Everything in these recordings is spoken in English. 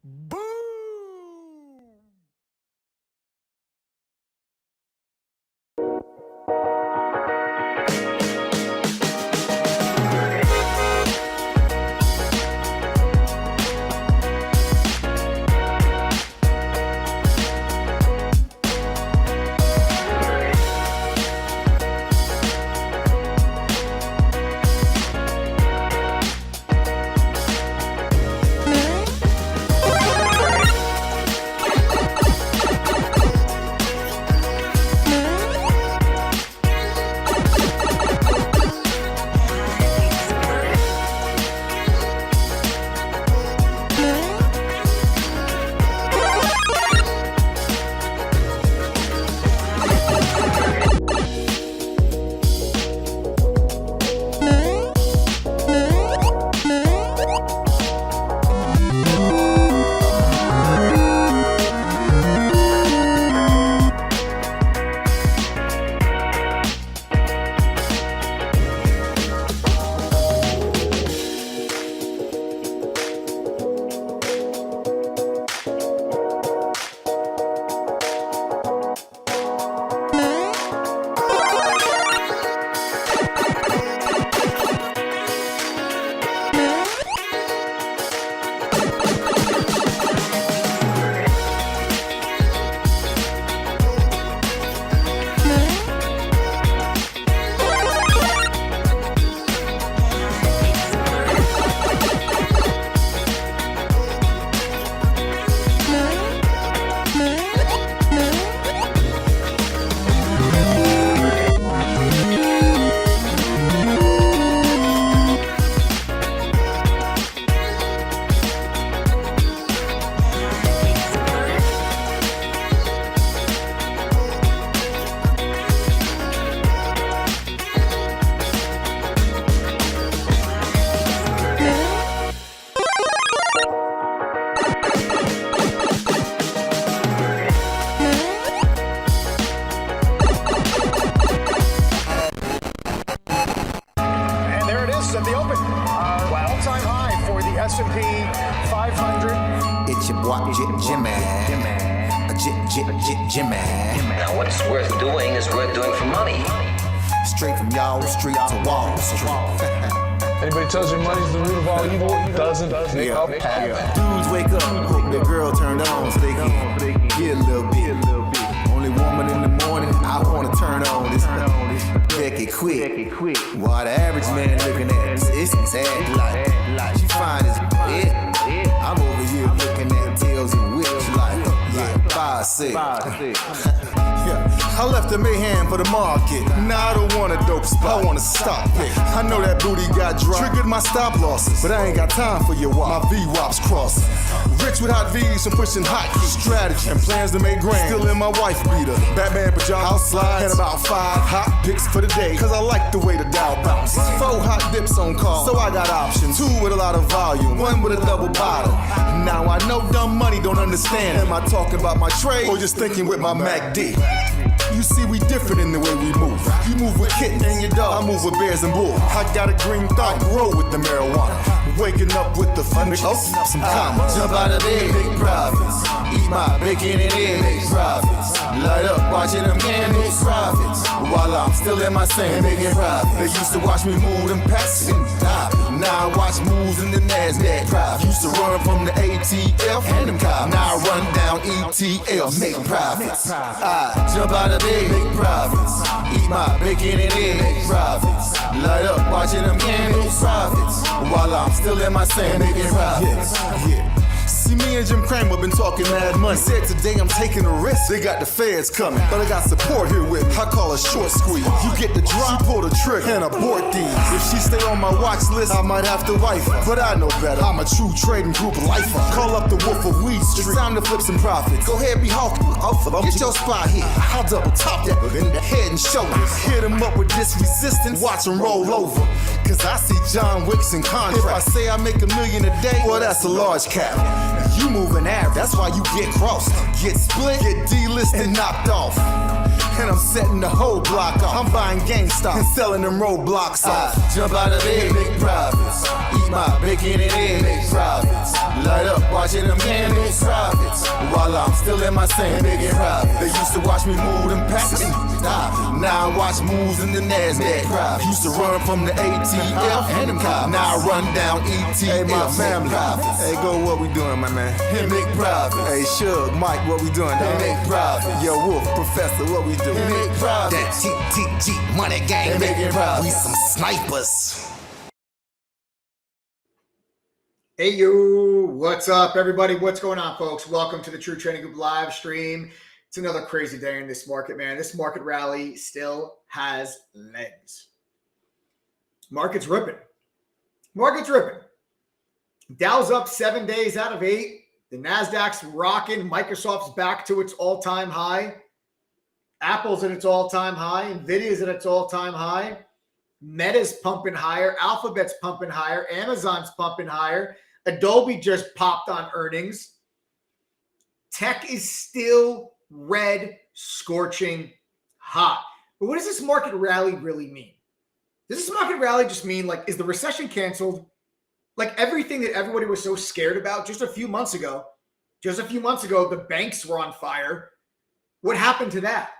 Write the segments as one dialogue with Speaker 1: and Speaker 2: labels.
Speaker 1: Boom! At the open, our all-time high for the S&P 500.
Speaker 2: It's your boy Jimmy. Jimmy.
Speaker 3: Now, what's worth doing is worth doing for money.
Speaker 2: Straight from y'all street to Wall Street.
Speaker 4: Anybody tells you money's the root of all evil, doesn't make up happen.
Speaker 2: Dudes wake up, hope their girl turned on so they can get a little bit. Only woman in the morning I wanna turn on this Becky quick. While the average man looking at this sad like she fine as it. I'm over here looking at tails and whips like 5'6". I left the mayhem for the market. Now I don't want a dope spot, I want to stop it. I know that booty got dry, triggered my stop losses, but I ain't got time for your wop. My V-wops crossing. Rich with hot V's and pushing hot strategy and plans to make grand. Still in my wife beater, Batman pajamas outside, and about 5 hot picks for the day. Cause I like the way the Dow bounces. 4 hot dips on call, so I got options. 2 with a lot of volume, 1 with a double bottle. Now I know dumb money don't understand. Am I talking about my trade or just thinking with my MACD? You see, we different in the way we move. You move with kittens and your dog, I move with bears and bulls. I got a green thumb, roll with the marijuana. Waking up with the fun, open up some commas. Jump out of bed, big profits. Eat my bacon and eggs, big profits. Light up watching them candles, profits. While I'm still in my sand, making profits. They used to watch me move them packs and now I watch moves in the NASDAQ. Profits. Used to run from the ATF and them cops. Now I run down ETLs, making profits. I jump out of bed, big profits. Eat my bacon and eggs, big profits. Light up watching them candles, profits. While I'm still in my sand, making profits. See, me and Jim Cramer been talking mad money. Said today I'm taking a risk. They got the feds coming, but I got support here with me. I call a short squeeze. You get the drop, pull the trigger, and abort these. If she stay on my watch list, I might have to wife her. But I know better. I'm a true trading group lifer. Call up the Wolf of Weed Street. It's time to flip some profits. Go ahead, be hawking. Get your spot here. I'll double top that in the head and shoulders. Hit him up with this resistance. Watch him roll over. Cause I see John Wicks in contract. If I say I make $1 million a day, well, that's a large cap. You moving average, that's why you get crossed. Get split, get delisted, and knocked off. And I'm setting the whole block off. I'm buying GameStop and selling them roadblocks off. Jump out of bed, big profits. Eat my bacon and eggs, big profits. Light up watching them candles. still in my same nigga private. They used to watch me move them packs. Now I watch moves in the NASDAQ. Used to run from the ATF and them cops. Now I run down ETF. Hey, my family. Hey, go, what we doing, my man? Hey, make private. Hey, Suge, Mike, what we doing? Hey, make private. Yo, Wolf, Professor, what we doing? Hey, make private. That TTG money gang. Hey, make it private. We some snipers.
Speaker 1: Hey, you, what's up, everybody? What's going on, folks? Welcome to the True Trading Group live stream. It's another crazy day in this market, man. This market rally still has legs. Market's ripping. Market's ripping. Dow's up 7 days out of 8. The NASDAQ's rocking. Microsoft's back to its all-time high. Apple's at its all-time high. Nvidia's at its all-time high. Meta's pumping higher. Alphabet's pumping higher. Amazon's pumping higher. Adobe just popped on earnings. Tech is still red, scorching hot. But what does this market rally really mean? Does this market rally just mean, like, is the recession canceled? Like everything that everybody was so scared about just a few months ago, the banks were on fire. What happened to that?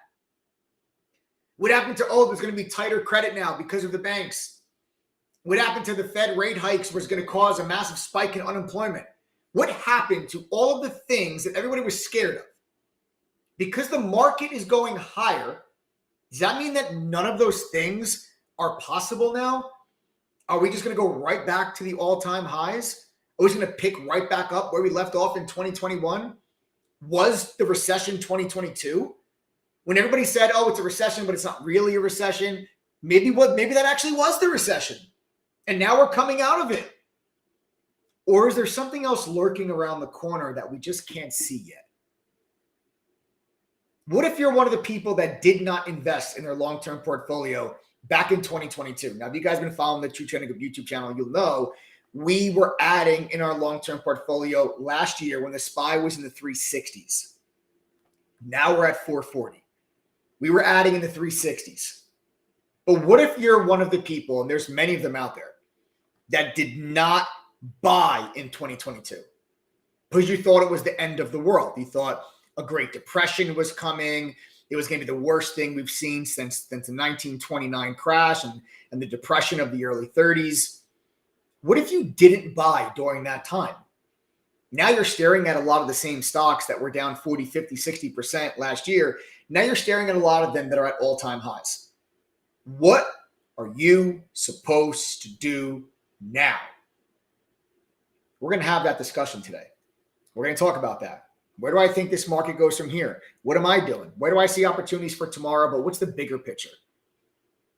Speaker 1: What happened to, there's going to be tighter credit now because of the banks? What happened to the Fed rate hikes was going to cause a massive spike in unemployment? What happened to all of the things that everybody was scared of? Because the market is going higher, does that mean that none of those things are possible now? Are we just going to go right back to the all-time highs? Are we just going to pick right back up where we left off in 2021? Was the recession 2022? When everybody said, it's a recession, but it's not really a recession, maybe that actually was the recession. And now we're coming out of it. Or is there something else lurking around the corner that we just can't see yet? What if you're one of the people that did not invest in their long-term portfolio back in 2022? Now, if you guys have been following the True Trading Group YouTube channel, you'll know we were adding in our long-term portfolio last year when the SPY was in the 360s. Now we're at 440. We were adding in the 360s. But what if you're one of the people, and there's many of them out there, that did not buy in 2022 because you thought it was the end of the world? You thought a Great Depression was coming. It was going to be the worst thing we've seen since the 1929 crash and the depression of the early 30s. What if you didn't buy during that time? Now you're staring at a lot of the same stocks that were down 40, 50, 60% last year. Now you're staring at a lot of them that are at all-time highs. What are you supposed to do now? We're going to have that discussion today. We're going to talk about that. Where do I think this market goes from here? What am I doing? Where do I see opportunities for tomorrow? But what's the bigger picture?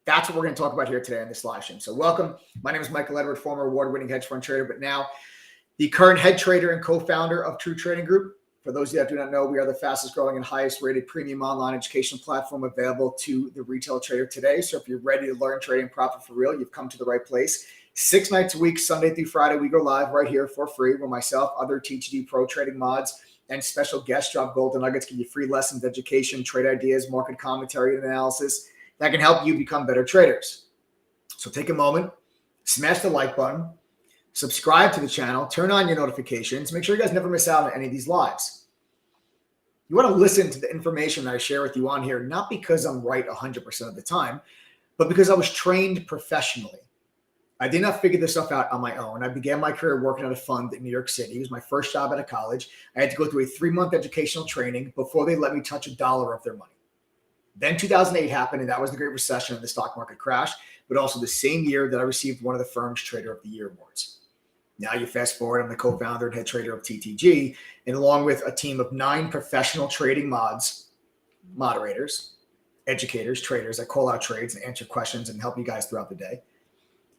Speaker 1: That's what we're going to talk about here today on this live stream. So welcome. My name is Michael Edward, former award-winning hedge fund trader, but now the current head trader and co-founder of True Trading Group. For those of you that do not know, we are the fastest growing and highest rated premium online education platform available to the retail trader today. So if you're ready to learn trading profit for real, you've come to the right place. 6 nights a week, Sunday through Friday, we go live right here for free where myself, other TTD pro trading mods, and special guests drop golden nuggets, give you free lessons, education, trade ideas, market commentary, and analysis that can help you become better traders. So take a moment, smash the like button, subscribe to the channel, turn on your notifications, make sure you guys never miss out on any of these lives. You want to listen to the information that I share with you on here, not because I'm right 100% of the time, but because I was trained professionally. I did not figure this stuff out on my own. I began my career working at a fund in New York City. It was my first job out of college. I had to go through a 3-month educational training before they let me touch $1 of their money. Then 2008 happened, and that was the Great Recession and the stock market crash, but also the same year that I received one of the firm's Trader of the Year awards. Now you fast forward, I'm the co-founder and head trader of TTG, and along with a team of 9 professional trading moderators, educators, traders that call out trades and answer questions and help you guys throughout the day,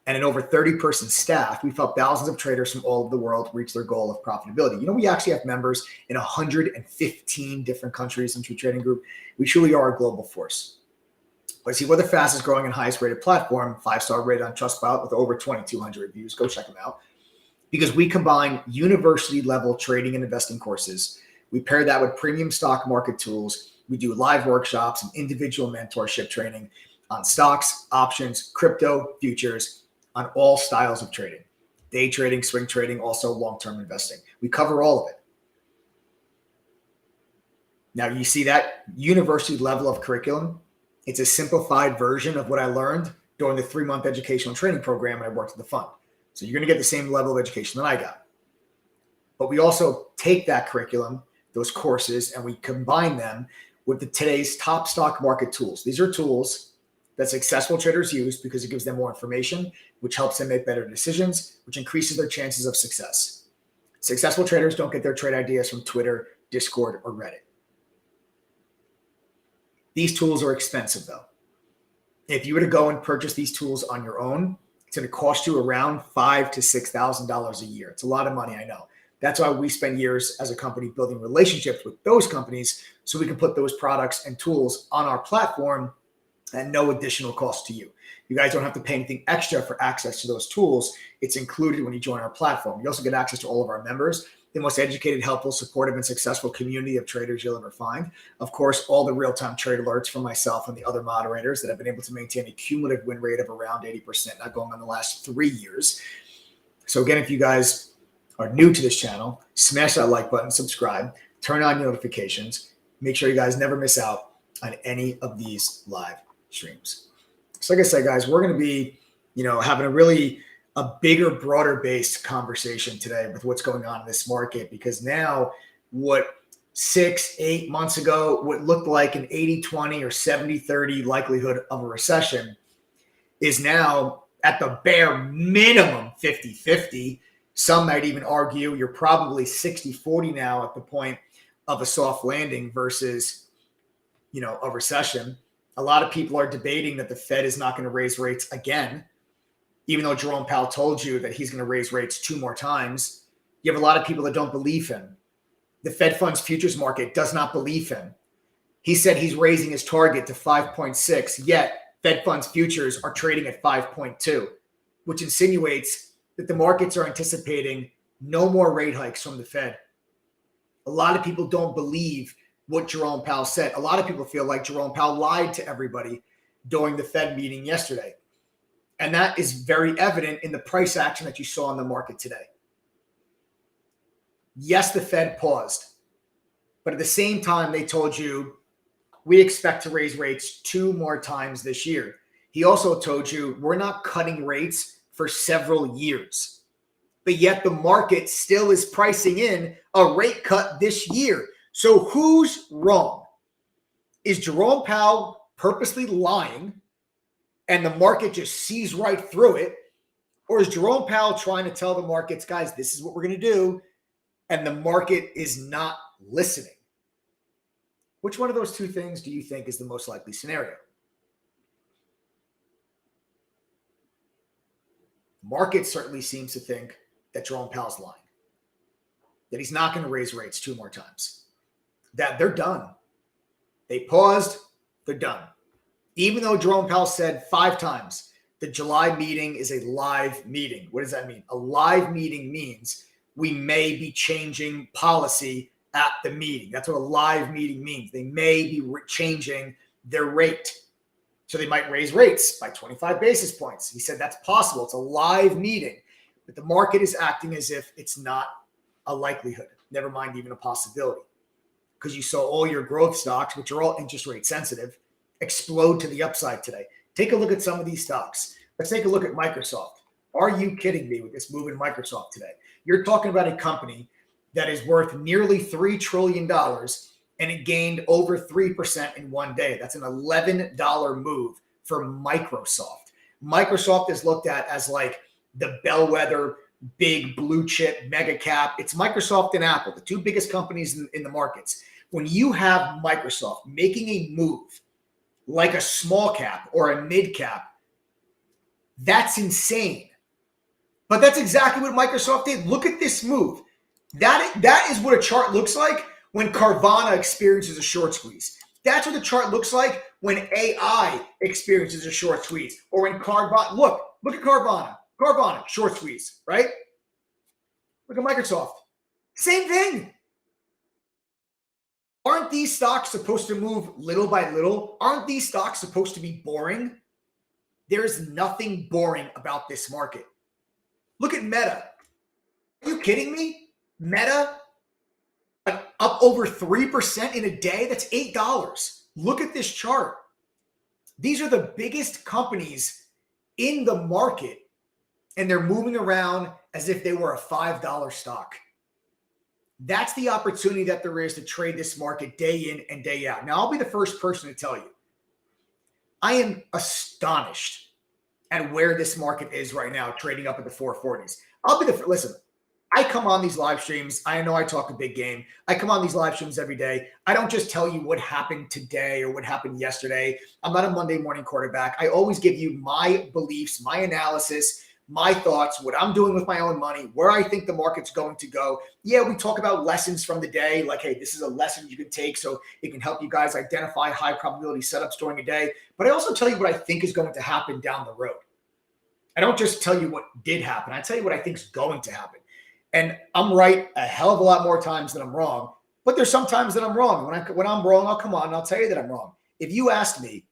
Speaker 1: and an over 30-person staff, we've helped thousands of traders from all over the world reach their goal of profitability. You know, we actually have members in 115 different countries in True Trading Group. We truly are a global force. But see, we're the fastest growing and highest rated platform, 5-star rated on Trustpilot with over 2,200 reviews. Go check them out. Because we combine university level trading and investing courses. We pair that with premium stock market tools. We do live workshops and individual mentorship training on stocks, options, crypto, futures, on all styles of trading, day trading, swing trading, also long-term investing. We cover all of it. Now, you see that university level of curriculum. It's a simplified version of what I learned during the 3-month educational training program when I worked at the fund. So you're going to get the same level of education that I got. But we also take that curriculum, those courses, and we combine them with today's top stock market tools. These are tools that successful traders use because it gives them more information, which helps them make better decisions, which increases their chances of success. Successful traders don't get their trade ideas from Twitter, Discord, or Reddit. These tools are expensive, though. If you were to go and purchase these tools on your own, it's going to cost you around $5,000 to $6,000 a year. It's a lot of money, I know. That's why we spend years as a company building relationships with those companies so we can put those products and tools on our platform at no additional cost to you. You guys don't have to pay anything extra for access to those tools. It's included when you join our platform. You also get access to all of our members, the most educated, helpful, supportive, and successful community of traders you'll ever find. Of course, all the real-time trade alerts from myself and the other moderators that have been able to maintain a cumulative win rate of around 80%, not going on the last 3 years. So again, if you guys are new to this channel, smash that like button, subscribe, turn on your notifications. Make sure you guys never miss out on any of these live streams. So like I said, guys, we're going to be, having a bigger, broader based conversation today with what's going on in this market, because now what 6-8 months ago, what looked like an 80-20 or 70-30 likelihood of a recession is now at the bare minimum 50-50. Some might even argue you're probably 60-40 now at the point of a soft landing versus, a recession. A lot of people are debating that the Fed is not going to raise rates again, even though Jerome Powell told you that he's going to raise rates 2 more times. You have a lot of people that don't believe him. The Fed funds futures market does not believe him. He said he's raising his target to 5.6, yet Fed funds futures are trading at 5.2, which insinuates that the markets are anticipating no more rate hikes from the Fed. A lot of people don't believe what Jerome Powell said. A lot of people feel like Jerome Powell lied to everybody during the Fed meeting yesterday. And that is very evident in the price action that you saw in the market today. Yes, the Fed paused, but at the same time, they told you, we expect to raise rates 2 more times this year. He also told you, we're not cutting rates for several years. But yet the market still is pricing in a rate cut this year. So who's wrong? Is Jerome Powell purposely lying and the market just sees right through it? Or is Jerome Powell trying to tell the markets, guys, this is what we're going to do, and the market is not listening? Which one of those 2 things do you think is the most likely scenario? Market certainly seems to think that Jerome Powell's lying, that he's not going to raise rates 2 more times, that they're done. They paused, they're done. Even though Jerome Powell said 5 times, the July meeting is a live meeting. What does that mean? A live meeting means we may be changing policy at the meeting. That's what a live meeting means. They may be changing their rate. So they might raise rates by 25 basis points. He said that's possible. It's a live meeting. But the market is acting as if it's not a likelihood, never mind even a possibility. Because you saw all your growth stocks, which are all interest rate sensitive, explode to the upside today. Take a look at some of these stocks. Let's take a look at Microsoft. Are you kidding me with this move in Microsoft today? You're talking about a company that is worth nearly $3 trillion, and it gained over 3% in 1 day. That's an $11 move for Microsoft. Microsoft is looked at as like the bellwether, big blue chip mega cap. It's Microsoft and Apple, the 2 biggest companies in the markets. When you have Microsoft making a move like a small cap or a mid cap, that's insane. But that's exactly what Microsoft did. Look at this move. That is what a chart looks like when Carvana experiences a short squeeze. That's what the chart looks like when AI experiences a short squeeze. Or when Carvana, look at Carvana. Carvana, short squeeze, right? Look at Microsoft. Same thing. Aren't these stocks supposed to move little by little? Aren't these stocks supposed to be boring? There's nothing boring about this market. Look at Meta. Are you kidding me? Meta, up over 3% in a day. That's $8. Look at this chart. These are the biggest companies in the market, and they're moving around as if they were a $5 stock. That's the opportunity that there is to trade this market day in and day out. Now, I'll be the first person to tell you, I am astonished at where this market is right now, trading up at the 440s. Listen, I come on these live streams. I know I talk a big game. I come on these live streams every day. I don't just tell you what happened today or what happened yesterday. I'm not a Monday morning quarterback. I always give you my beliefs, my analysis, my thoughts, what I'm doing with my own money, where I think the market's going to go. Yeah, we talk about lessons from the day, like, hey, this is a lesson you can take so it can help you guys identify high probability setups during a day. But I also tell you what I think is going to happen down the road. I don't just tell you what did happen. I tell you what I think is going to happen. And I'm right a hell of a lot more times than I'm wrong. But there's some times that I'm wrong. When I'm wrong, I'll come on and I'll tell you that I'm wrong. If you asked me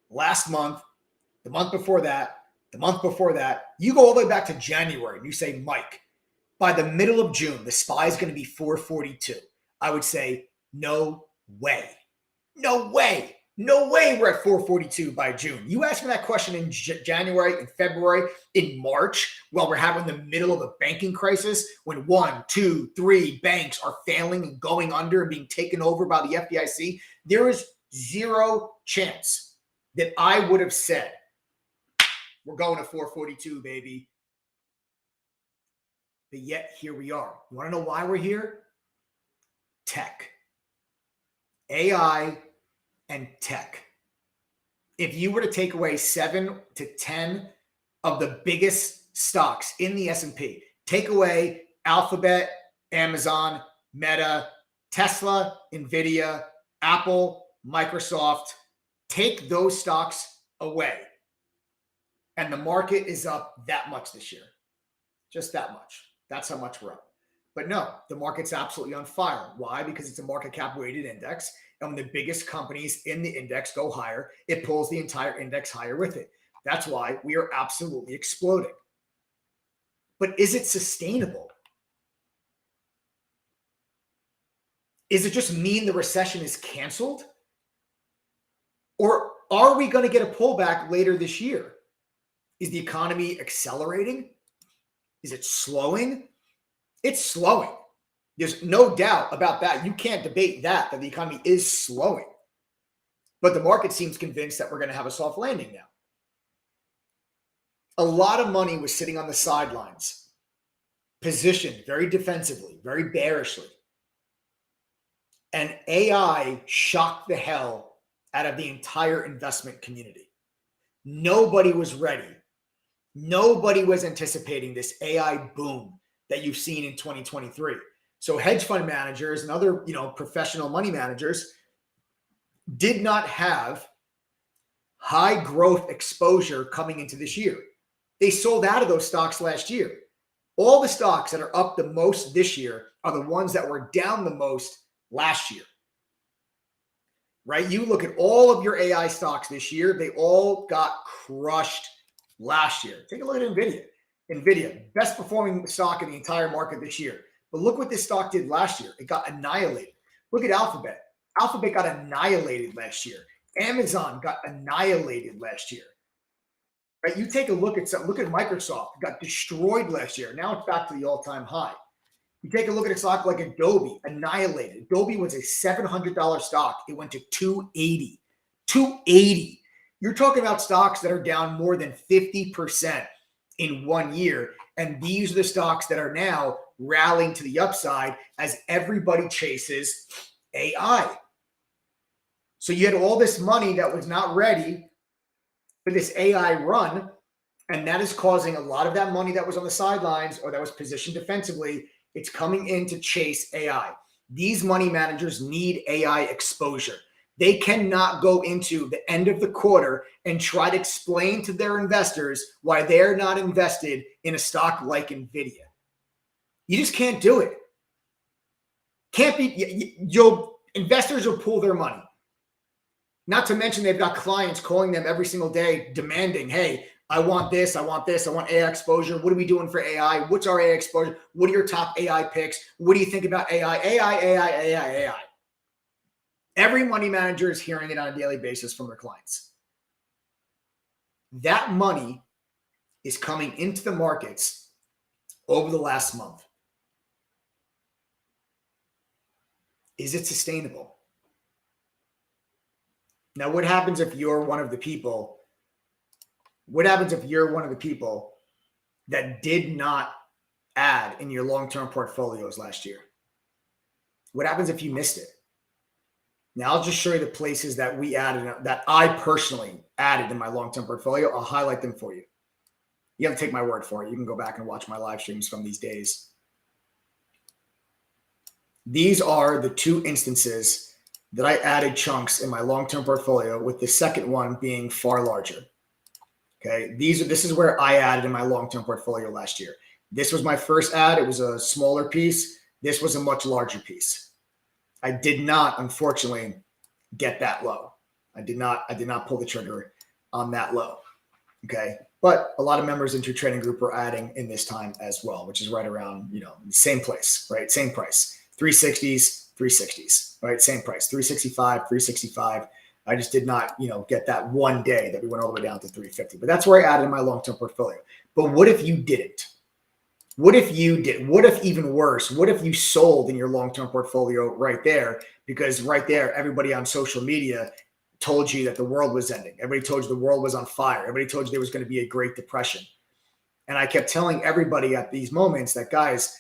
Speaker 1: last month, the month before that, the month before that, you go all the way back to January and you say, Mike, by the middle of June, the SPY is going to be 442. I would say, no way. No way. No way we're at 442 by June. You asked me that question in January, in February, in March, while we're having the middle of a banking crisis, when 1, 2, 3 banks are failing and going under and being taken over by the FDIC. There is zero chance that I would have said, we're going to 442, baby. But yet, here we are. You want to know why we're here? Tech. AI and tech. If you were to take away 7 to 10 of the biggest stocks in the S&P, take away Alphabet, Amazon, Meta, Tesla, Nvidia, Apple, Microsoft, take those stocks away, and the market is up that much this year. Just that much. That's how much we're up. But no, the market's absolutely on fire. Why? Because it's a market cap weighted index. And when the biggest companies in the index go higher, it pulls the entire index higher with it. That's why we are absolutely exploding. But is it sustainable? Is it just mean the recession is canceled? Or are we going to get a pullback later this year? Is the economy accelerating? Is it slowing? It's slowing. There's no doubt about that. You can't debate that the economy is slowing. But the market seems convinced that we're going to have a soft landing now. A lot of money was sitting on the sidelines, positioned very defensively, very bearishly. And AI shocked the hell out of the entire investment community. Nobody was ready. Nobody was anticipating this AI boom that you've seen in 2023. So hedge fund managers and other, professional money managers did not have high growth exposure coming into this year. They sold out of those stocks last year. All the stocks that are up the most this year are the ones that were down the most last year. Right? You look at all of your AI stocks this year, they all got crushed last year. Take a look at NVIDIA. NVIDIA, best performing stock in the entire market this year. But look what this stock did last year. It got annihilated. Look at Alphabet. Alphabet got annihilated last year. Amazon got annihilated last year. Right? You take a look at Microsoft. It got destroyed last year. Now it's back to the all-time high. You take a look at a stock like Adobe, annihilated. Adobe was a $700 stock. It went to $280. $280. You're talking about stocks that are down more than 50% in 1 year. And these are the stocks that are now rallying to the upside as everybody chases AI. So you had all this money that was not ready for this AI run, and that is causing a lot of that money that was on the sidelines or that was positioned defensively, it's coming in to chase AI. These money managers need AI exposure. They cannot go into the end of the quarter and try to explain to their investors why they're not invested in a stock like NVIDIA. You just can't do it. Can't be. Investors will pull their money. Not to mention they've got clients calling them every single day demanding, hey, I want this. I want this. I want AI exposure. What are we doing for AI? What's our AI exposure? What are your top AI picks? What do you think about AI? AI. Every money manager is hearing it on a daily basis from their clients. That money is coming into the markets over the last month. Is it sustainable? Now, what happens if you're one of the people? What happens if you're one of the people that did not add in your long-term portfolios last year? What happens if you missed it? Now, I'll just show you the places that we added, that I personally added in my long-term portfolio. I'll highlight them for you. You have to take my word for it. You can go back and watch my live streams from these days. These are the two instances that I added chunks in my long-term portfolio, with the second one being far larger. Okay, this is where I added in my long-term portfolio last year. This was my first add. It was a smaller piece. This was a much larger piece. I did not, unfortunately, get that low. I did not pull the trigger on that low. Okay, but a lot of members into your trading group are adding in this time as well, which is right around, same place, right? Same price, 360s, right? Same price, 365. I just did not, get that one day that we went all the way down to 350. But that's where I added in my long-term portfolio. But what if you didn't? What if you did? What if, even worse, what if you sold in your long-term portfolio right there? Because right there, everybody on social media told you that the world was ending. Everybody told you the world was on fire. Everybody told you there was going to be a Great Depression. And I kept telling everybody at these moments that, guys,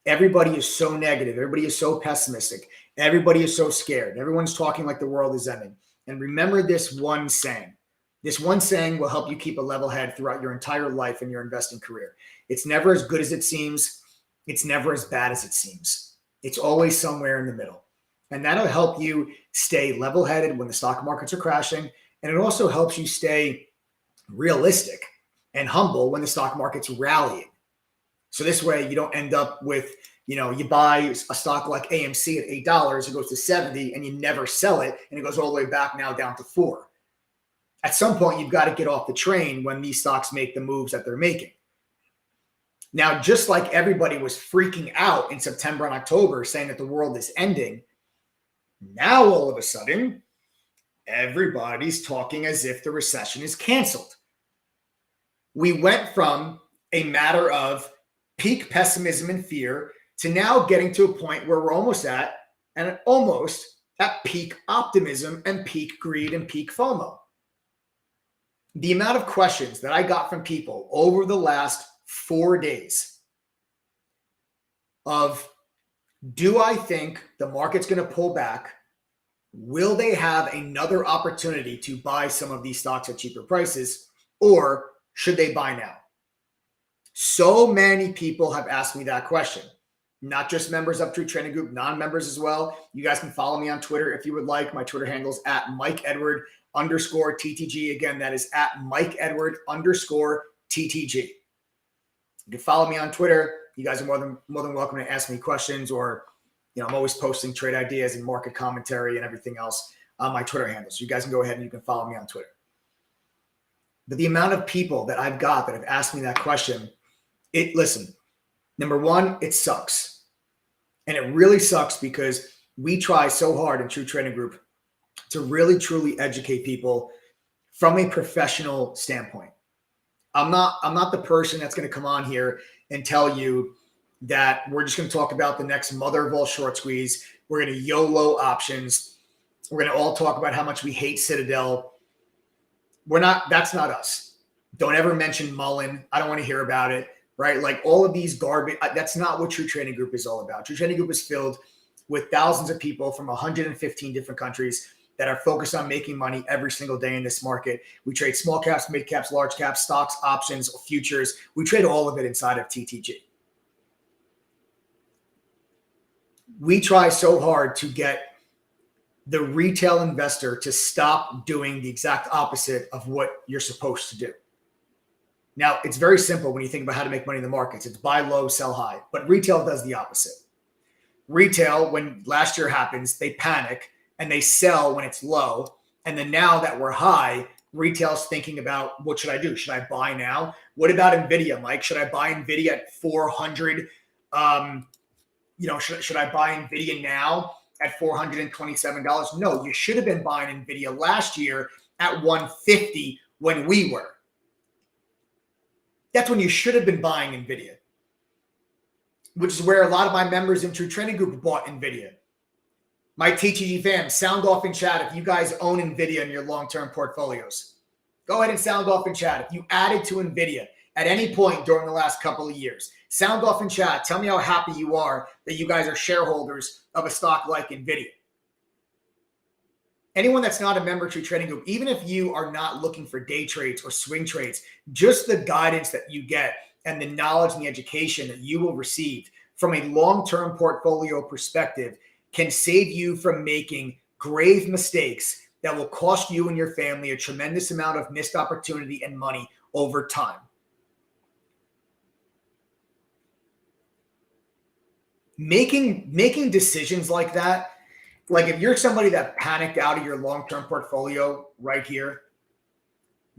Speaker 1: everybody is so negative. Everybody is so pessimistic. Everybody is so scared. Everyone's talking like the world is ending. And remember this one saying. This one saying will help you keep a level head throughout your entire life and your investing career. It's never as good as it seems. It's never as bad as it seems. It's always somewhere in the middle. And that'll help you stay level-headed when the stock markets are crashing. And it also helps you stay realistic and humble when the stock market's rallying. So this way you don't end up with, you buy a stock like AMC at $8, it goes to 70 and you never sell it. And it goes all the way back now down to 4. At some point, you've got to get off the train when these stocks make the moves that they're making. Now, just like everybody was freaking out in September and October saying that the world is ending, now all of a sudden, everybody's talking as if the recession is canceled. We went from a matter of peak pessimism and fear to now getting to a point where we're almost at peak optimism and peak greed and peak FOMO. The amount of questions that I got from people over the last 4 days of, do I think the market's going to pull back? Will they have another opportunity to buy some of these stocks at cheaper prices, or should they buy now? So many people have asked me that question. Not just members of True Trading Group, non-members as well. You guys can follow me on Twitter if you would like. My Twitter handle is at @MikeEdward_TTG. Again, that is at @MikeEdward_TTG. You can follow me on Twitter. You guys are more than welcome to ask me questions, or I'm always posting trade ideas and market commentary and everything else on my Twitter handle. So you guys can go ahead and you can follow me on Twitter. But the amount of people that I've got that have asked me that question, listen, number one, it sucks. And it really sucks because we try so hard in True Trading Group to really, truly educate people from a professional standpoint. I'm not the person that's going to come on here and tell you that we're just going to talk about the next mother of all short squeeze. We're going to YOLO options. We're going to all talk about how much we hate Citadel. That's not us. Don't ever mention Mullen. I don't want to hear about it, right? Like all of these garbage. That's not what True Trading Group is all about. True Trading Group is filled with thousands of people from 115 different countries that are focused on making money every single day in this market. We trade small caps, mid caps, large caps, stocks, options, futures. We trade all of it inside of TTG. We try so hard to get the retail investor to stop doing the exact opposite of what you're supposed to do. Now, it's very simple when you think about how to make money in the markets. It's buy low, sell high. But retail does the opposite. Retail, when last year happens, they panic and they sell when it's low. And then now that we're high, retail's thinking about, what should I do? Should I buy now? What about NVIDIA, Mike? Should I buy NVIDIA at 400? Should I buy NVIDIA now at $427? No, you should have been buying NVIDIA last year at 150 when we were. That's when you should have been buying NVIDIA, which is where a lot of my members in True Trading Group bought NVIDIA. My TTG fans, sound off in chat if you guys own NVIDIA in your long-term portfolios. Go ahead and sound off in chat if you added to NVIDIA at any point during the last couple of years. Sound off in chat. Tell me how happy you are that you guys are shareholders of a stock like NVIDIA. Anyone that's not a member of True Trading Group, even if you are not looking for day trades or swing trades, just the guidance that you get and the knowledge and the education that you will receive from a long-term portfolio perspective can save you from making grave mistakes that will cost you and your family a tremendous amount of missed opportunity and money over time. Making decisions like that, like if you're somebody that panicked out of your long-term portfolio right here,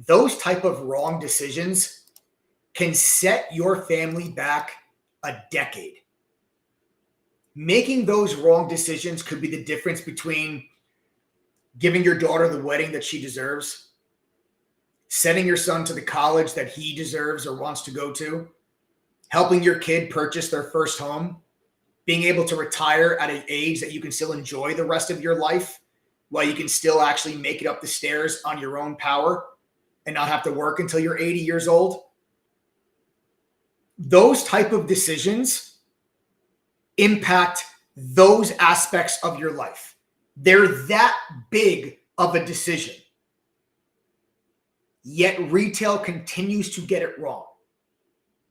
Speaker 1: those type of wrong decisions can set your family back a decade. Making those wrong decisions could be the difference between giving your daughter the wedding that she deserves, sending your son to the college that he deserves or wants to go to, helping your kid purchase their first home, being able to retire at an age that you can still enjoy the rest of your life while you can still actually make it up the stairs on your own power and not have to work until you're 80 years old. Those type of decisions impact those aspects of your life. They're that big of a decision. Yet retail continues to get it wrong.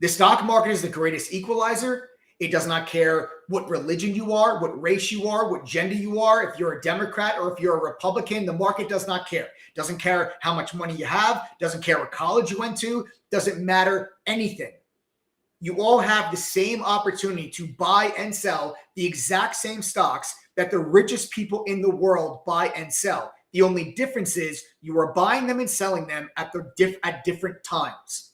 Speaker 1: The stock market is the greatest equalizer. It does not care what religion you are, what race you are, what gender you are. If you're a Democrat or if you're a Republican, the market does not care. Doesn't care how much money you have. Doesn't care what college you went to. Doesn't matter anything. You all have the same opportunity to buy and sell the exact same stocks that the richest people in the world buy and sell. The only difference is you are buying them and selling them at different times.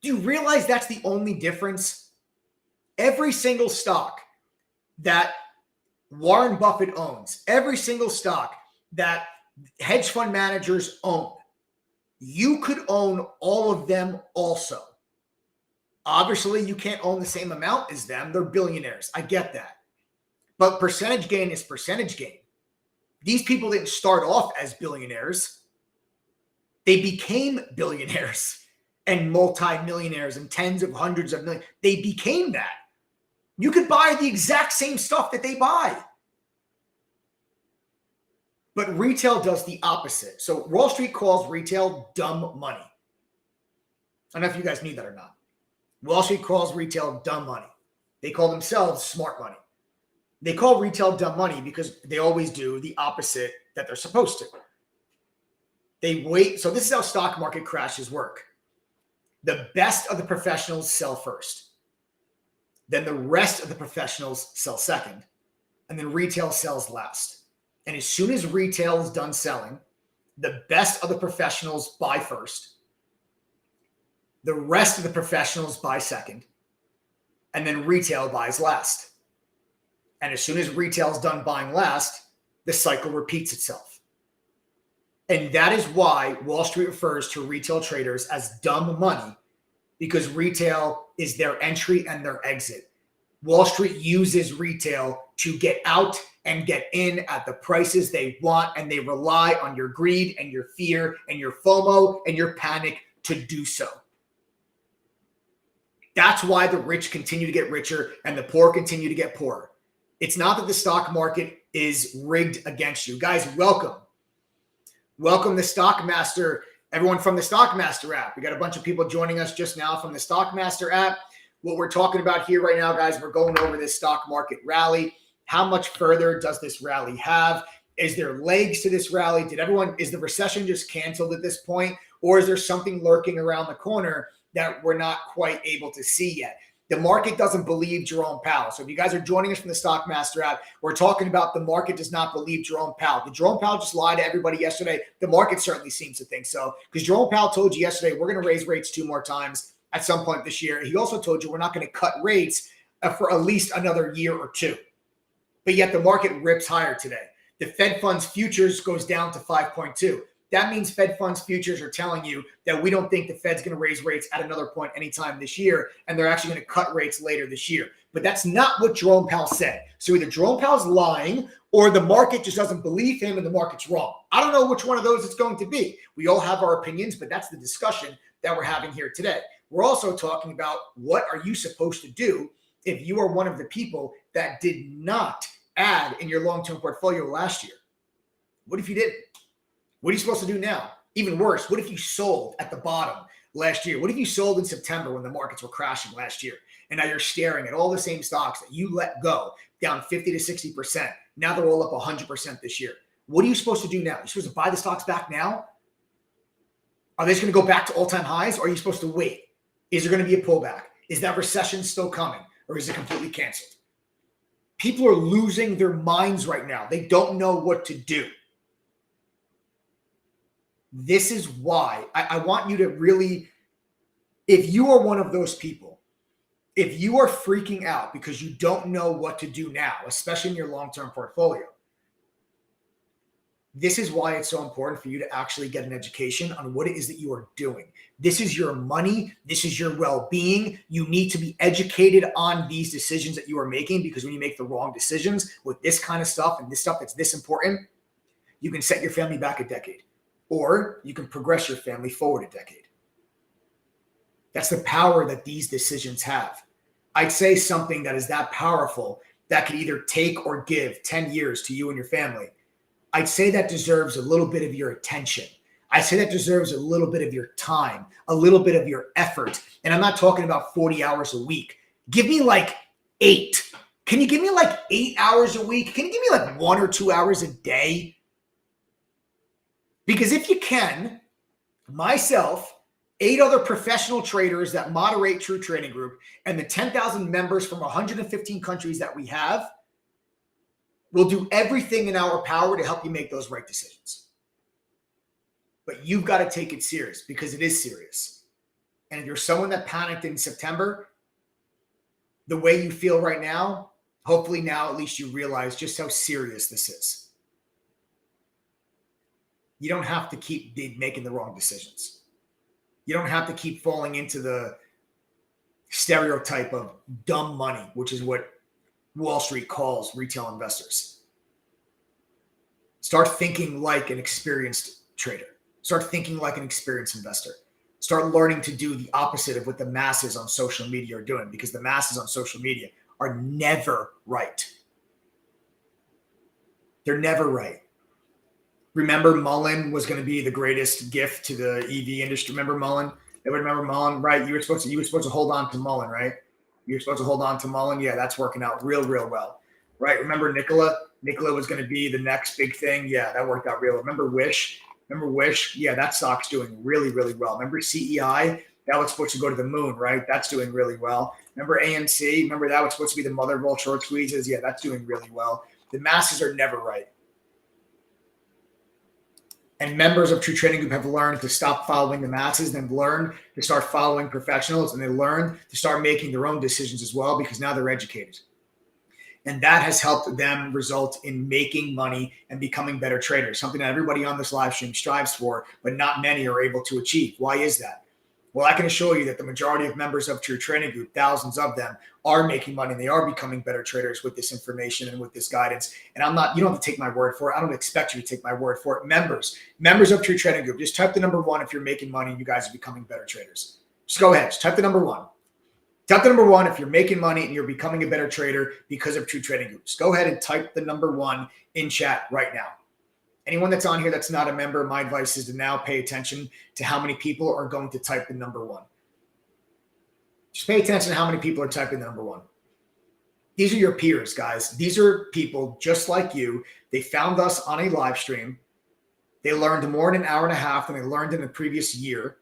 Speaker 1: Do you realize that's the only difference? Every single stock that Warren Buffett owns, every single stock that hedge fund managers own, you could own all of them also. Obviously, you can't own the same amount as them. They're billionaires. I get that. But percentage gain is percentage gain. These people didn't start off as billionaires. They became billionaires and multimillionaires and tens of hundreds of millions. They became that. You could buy the exact same stuff that they buy. But retail does the opposite. So Wall Street calls retail dumb money. I don't know if you guys knew that or not. Wall Street calls retail dumb money. They call themselves smart money. They call retail dumb money because they always do the opposite that they're supposed to. They wait. So this is how stock market crashes work. The best of the professionals sell first. Then the rest of the professionals sell second. And then retail sells last. And as soon as retail is done selling, the best of the professionals buy first. The rest of the professionals buy second. And then retail buys last. And as soon as retail is done buying last, the cycle repeats itself. And that is why Wall Street refers to retail traders as dumb money, because retail is their entry and their exit. Wall Street uses retail to get out and get in at the prices they want, and they rely on your greed and your fear and your FOMO and your panic to do so. That's why the rich continue to get richer and the poor continue to get poorer. It's not that the stock market is rigged against you. Guys, welcome. Welcome the Stockmaster, everyone from the Stockmaster app. We got a bunch of people joining us just now from the Stockmaster app. What we're talking about here right now, guys, we're going over this stock market rally. How much further does this rally have? Is there legs to this rally? Is the recession just canceled at this point? Or is there something lurking around the corner that we're not quite able to see yet? The market doesn't believe Jerome Powell. So if you guys are joining us from the Stockmaster app, we're talking about the market does not believe Jerome Powell. Did Jerome Powell just lie to everybody yesterday? The market certainly seems to think so, because Jerome Powell told you yesterday we're going to raise rates 2 more times at some point this year. He also told you we're not going to cut rates for at least another year or 2. But yet the market rips higher today. The Fed funds futures goes down to 5.2. That means Fed funds futures are telling you that we don't think the Fed's going to raise rates at another point anytime this year, and they're actually going to cut rates later this year. But that's not what Jerome Powell said. So either Jerome Powell's lying or the market just doesn't believe him and the market's wrong. I don't know which one of those it's going to be. We all have our opinions, but that's the discussion that we're having here today. We're also talking about what are you supposed to do if you are one of the people that did not add in your long-term portfolio last year. What if you didn't? What are you supposed to do now? Even worse, what if you sold at the bottom last year? What if you sold in September when the markets were crashing last year? And now you're staring at all the same stocks that you let go down 50 to 60%. Now they're all up 100% this year. What are you supposed to do now? You're supposed to buy the stocks back now? Are they just going to go back to all-time highs, or are you supposed to wait? Is there going to be a pullback? Is that recession still coming, or is it completely canceled? People are losing their minds right now. They don't know what to do. This is why I want you to really, if you are one of those people, if you are freaking out because you don't know what to do now, especially in your long-term portfolio, this is why it's so important for you to actually get an education on what it is that you are doing. This is your money. This is your well-being. You need to be educated on these decisions that you are making, because when you make the wrong decisions with this kind of stuff and this stuff that's this important, you can set your family back a decade, or you can progress your family forward a decade. That's the power that these decisions have. I'd say something that is that powerful that could either take or give 10 years to you and your family. I'd say that deserves a little bit of your attention. I say that deserves a little bit of your time, a little bit of your effort. And I'm not talking about 40 hours a week. Give me like 8. Can you give me like 8 hours a week? Can you give me like 1 or 2 hours a day? Because if you can, myself, 8 other professional traders that moderate True Trading Group, and the 10,000 members from 115 countries that we have, we'll do everything in our power to help you make those right decisions. But you've got to take it serious, because it is serious. And if you're someone that panicked in September, the way you feel right now, hopefully now at least you realize just how serious this is. You don't have to keep making the wrong decisions. You don't have to keep falling into the stereotype of dumb money, which is what Wall Street calls retail investors. Start thinking like an experienced trader. Start thinking like an experienced investor. Start learning to do the opposite of what the masses on social media are doing, because the masses on social media are never right. They're never right. Remember, Mullen was going to be the greatest gift to the EV industry. Remember Mullen? Everybody remember Mullen, right? You were supposed to hold on to Mullen, right? You were supposed to hold on to Mullen. Yeah, that's working out real well, right? Remember Nikola? Nikola was going to be the next big thing. Yeah, that worked out real. Remember Wish? Yeah, that stock's doing really well. Remember CEI? That was supposed to go to the moon, right? That's doing really well. Remember AMC? Remember that was supposed to be the mother of all short squeezes? Yeah, that's doing really well. The masses are never right. And members of True Trading Group have learned to stop following the masses, and learn to start following professionals, and they learn to start making their own decisions as well, because now they're educated. And that has helped them result in making money and becoming better traders, something that everybody on this live stream strives for, but not many are able to achieve. Why is that? Well, I can assure you that the majority of members of True Trading Group, thousands of them, are making money, and they are becoming better traders with this information and with this guidance. And you don't have to take my word for it. I don't expect you to take my word for it. Members of True Trading Group, just type the number 1 if you're making money and you guys are becoming better traders. Just go ahead. Just type the number 1. Type the number 1 if you're making money and you're becoming a better trader because of True Trading Group. Just go ahead and type the number 1 in chat right now. Anyone that's on here that's not a member, my advice is to now pay attention to how many people are going to type the number 1. Just pay attention to how many people are typing the number 1. These are your peers, guys. These are people just like you. They found us on a live stream. They learned more in an hour and a half than they learned in the previous year.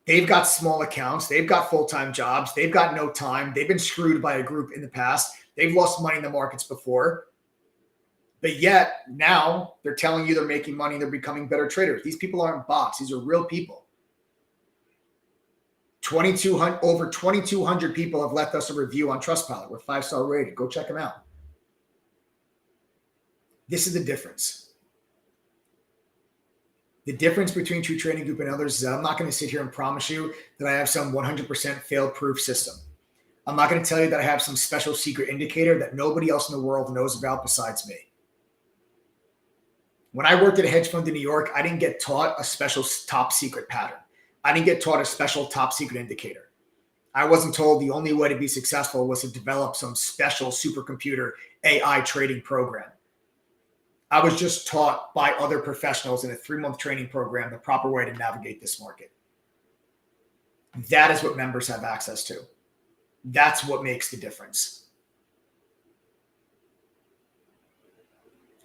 Speaker 1: They've got small accounts. They've got full-time jobs. They've got no time. They've been screwed by a group in the past. They've lost money in the markets before. But yet now they're telling you they're making money. They're becoming better traders. These people aren't bots. These are real people. Over 2,200 people have left us a review on Trustpilot. We're 5-star rated. Go check them out. This is the difference. The difference between True Trading Group and others is that I'm not going to sit here and promise you that I have some 100% fail-proof system. I'm not going to tell you that I have some special secret indicator that nobody else in the world knows about besides me. When I worked at a hedge fund in New York, I didn't get taught a special top secret pattern. I didn't get taught a special top secret indicator. I wasn't told the only way to be successful was to develop some special supercomputer AI trading program. I was just taught by other professionals in a 3-month training program the proper way to navigate this market. That is what members have access to. That's what makes the difference.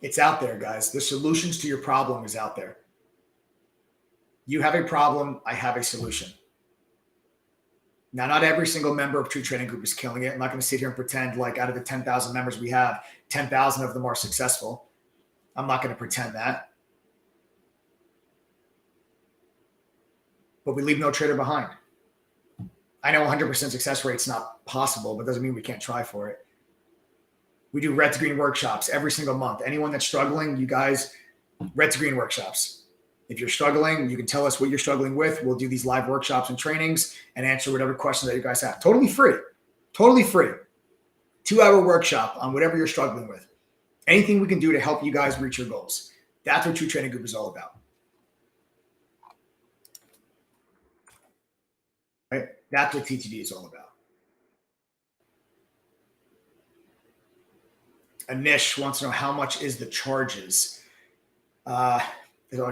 Speaker 1: It's out there, guys. The solutions to your problem is out there. You have a problem, I have a solution. Now, not every single member of True Trading Group is killing it. I'm not going to sit here and pretend like out of the 10,000 members we have, 10,000 of them are successful. I'm not going to pretend that. But we leave no trader behind. I know 100% success rate's not possible, but doesn't mean we can't try for it. We do red to green workshops every single month. Anyone that's struggling, you guys, red to green workshops. If you're struggling, you can tell us what you're struggling with. We'll do these live workshops and trainings and answer whatever questions that you guys have. Totally free. Totally free. 2-hour workshop on whatever you're struggling with. Anything we can do to help you guys reach your goals. That's what True Trading Group is all about. Right? That's what TTD is all about. Anish wants to know how much is the charges.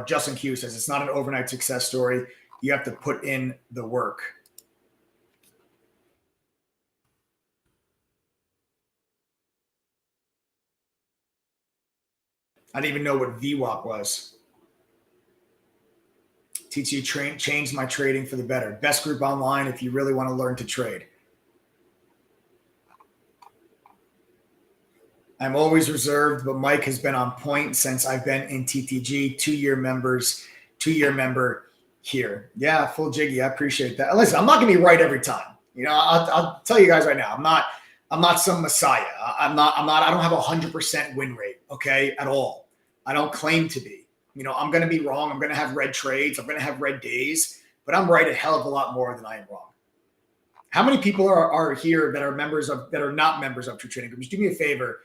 Speaker 1: Justin Q says it's not an overnight success story. You have to put in the work. I didn't even know what VWAP was. TTD changed my trading for the better. Best group online if you really want to learn to trade. I'm always reserved, but Mike has been on point since I've been in TTG. 2-year member here. Yeah, full jiggy. I appreciate that. Listen, I'm not going to be right every time. You know, I'll tell you guys right now. I'm not some messiah. I don't have a 100% win rate. Okay, at all. I don't claim to be. You know, I'm going to be wrong. I'm going to have red trades. I'm going to have red days, but I'm right a hell of a lot more than I am wrong. How many people are here that are not members of True Trading Group? Just do me a favor.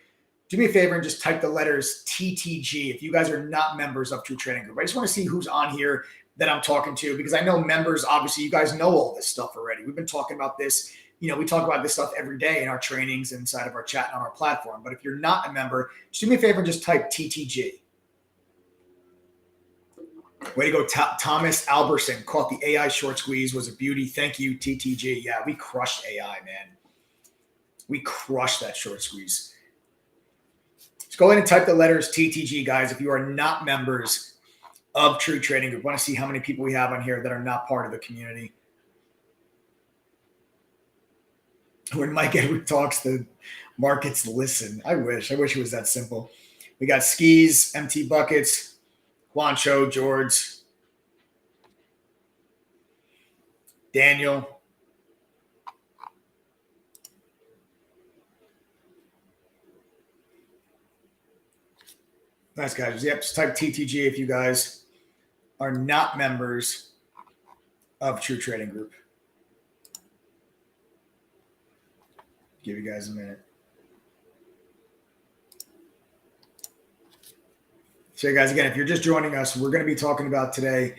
Speaker 1: Do me a favor and just type the letters TTG if you guys are not members of True Trading Group. I just want to see who's on here that I'm talking to, because I know members, obviously, you guys know all this stuff already. We've been talking about this. You know, we talk about this stuff every day in our trainings inside of our chat and on our platform. But if you're not a member, just do me a favor and just type TTG. Way to go, Thomas Alberson. Caught the AI short squeeze. Was a beauty. Thank you, TTG. Yeah, we crushed AI, man. We crushed that short squeeze. Just go ahead and type the letters TTG, guys, if you are not members of True Trading Group. I want to see how many people we have on here that are not part of the community. When Mike Edward talks, the markets listen. I wish it was that simple. We got Skis, MT Buckets, Juancho, George, Daniel. Nice, guys. Yep, just type TTG if you guys are not members of True Trading Group. Give you guys a minute. So, guys, again, if you're just joining us, we're going to be talking about today,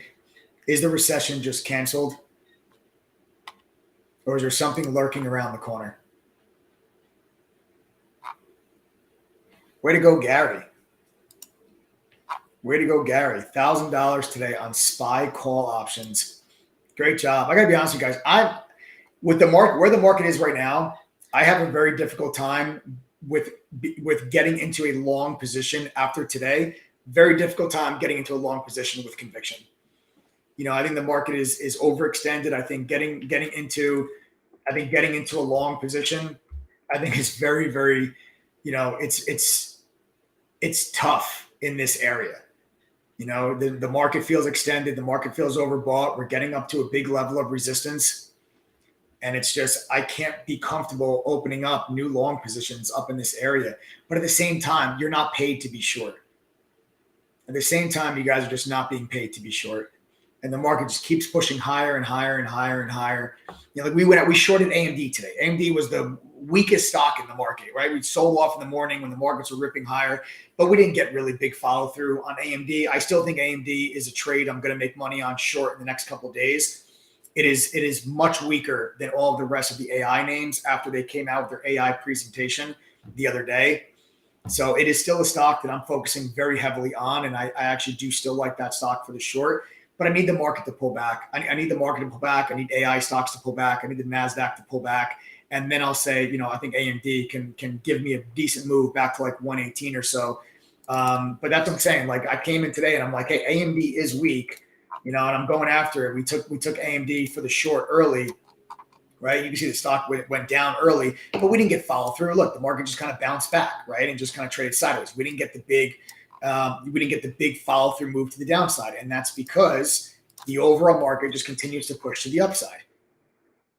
Speaker 1: is the recession just canceled? Or is there something lurking around the corner? Way to go, Gary. Way to go, Gary. $1,000 today on SPY call options. Great job. I got to be honest with you guys. With the market, where the market is right now, I have a very difficult time with getting into a long position after today. Very difficult time getting into a long position with conviction. I think the market is overextended. I think getting into a long position, I think is very, very, it's tough in this area. The market feels extended. The market feels overbought. We're getting up to a big level of resistance. And it's just, I can't be comfortable opening up new long positions up in this area. But at the same time, you're not paid to be short. At the same time, you guys are just not being paid to be short. And the market just keeps pushing higher and higher and higher and higher. Like we shorted AMD today. AMD was the weakest stock in the market, right? We sold off in the morning when the markets were ripping higher, but we didn't get really big follow through on AMD. I still think AMD is a trade I'm going to make money on short in the next couple of days. It is much weaker than all of the rest of the AI names after they came out with their AI presentation the other day. So it is still a stock that I'm focusing very heavily on, and I actually do still like that stock for the short. But I need the market to pull back. I need the market to pull back. I need AI stocks to pull back. I need the NASDAQ to pull back. And then I'll say, I think AMD can give me a decent move back to like 118 or so. But that's what I'm saying. Like I came in today and I'm like, hey, AMD is weak, and I'm going after it. We took AMD for the short early, right? You can see the stock went down early, but we didn't get follow through. Look, the market just kind of bounced back, right? And just kind of traded sideways. We didn't get the big follow through move to the downside. And that's because the overall market just continues to push to the upside.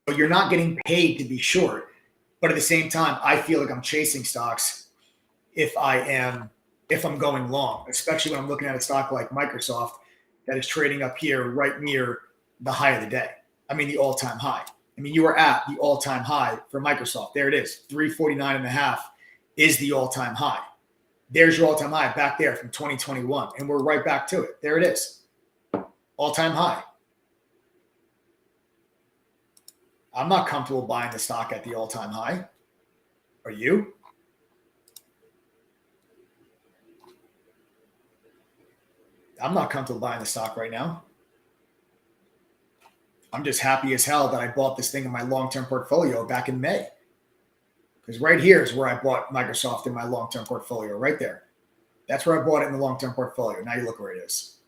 Speaker 1: So you're not getting paid to be short, but at the same time, I feel like I'm chasing stocks if I'm going long, especially when I'm looking at a stock like Microsoft that is trading up here right near the high of the day. I mean, the all-time high. I mean, you are at the all-time high for Microsoft. There it is. 349.5 is the all-time high. There's your all-time high back there from 2021. And we're right back to it. There it is. All-time high. I'm not comfortable buying the stock at the all-time high. Are you? I'm not comfortable buying the stock right now. I'm just happy as hell that I bought this thing in my long-term portfolio back in May. Because right here is where I bought Microsoft in my long-term portfolio, right there. That's where I bought it in the long-term portfolio. Now you look where it is.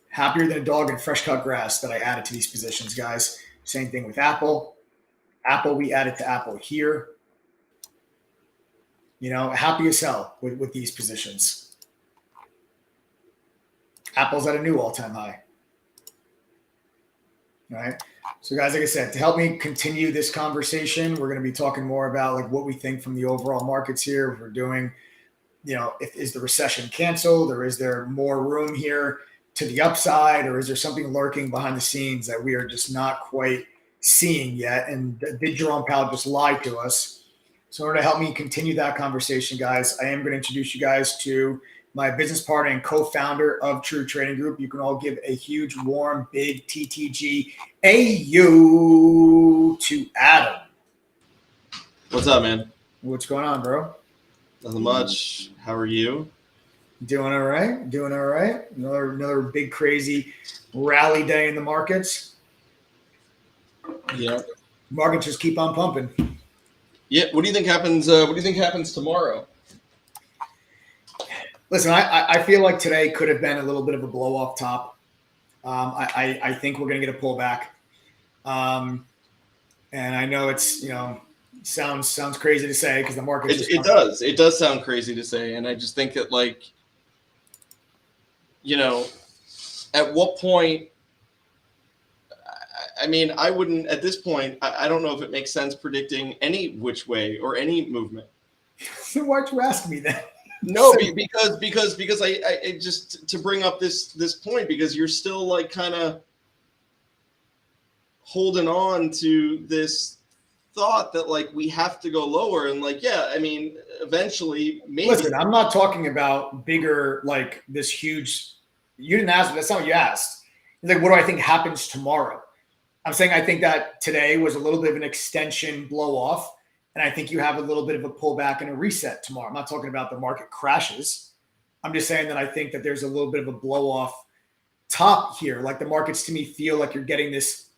Speaker 1: Happier than a dog in fresh cut grass that I added to these positions, guys. Same thing with Apple. Apple, we added to Apple here. Happy as hell with these positions. Apple's at a new all-time high. All right. So guys, like I said, to help me continue this conversation, we're going to be talking more about like what we think from the overall markets here. If we're doing, is the recession canceled, or is there more room here to the upside, or is there something lurking behind the scenes that we are just not quite seeing yet? And did Jerome Powell just lie to us? So in order to help me continue that conversation, guys, I am going to introduce you guys to my business partner and co-founder of True Trading Group. You can all give a huge, warm, big TTG AU to Adam.
Speaker 5: What's up, man?
Speaker 1: What's going on, bro?
Speaker 5: Nothing much. How are you?
Speaker 1: Doing all right. Doing all right. Another big, crazy rally day in the markets.
Speaker 5: Yeah.
Speaker 1: Markets just keep on pumping.
Speaker 5: Yeah. What do you think happens? What do you think happens tomorrow?
Speaker 1: Listen, I feel like today could have been a little bit of a blow off top. I think we're going to get a pullback. And I know it's, sounds crazy to say because the market.
Speaker 5: It does sound crazy to say. And I just think that at what point, I mean, I wouldn't at this point, I don't know if it makes sense predicting any which way or any movement.
Speaker 1: So why'd you ask me that?
Speaker 5: No, because I just to bring up this point, because you're still kind of holding on to this thought that we have to go lower and I mean eventually maybe.
Speaker 1: Listen, I'm not talking about bigger this huge. You didn't ask me. That's not what you asked. It's what do I think happens tomorrow? I'm saying I think that today was a little bit of an extension blow off. And I think you have a little bit of a pullback and a reset tomorrow. I'm not talking about the market crashes. I'm just saying that I think that there's a little bit of a blow off top here. The markets to me feel like you're getting this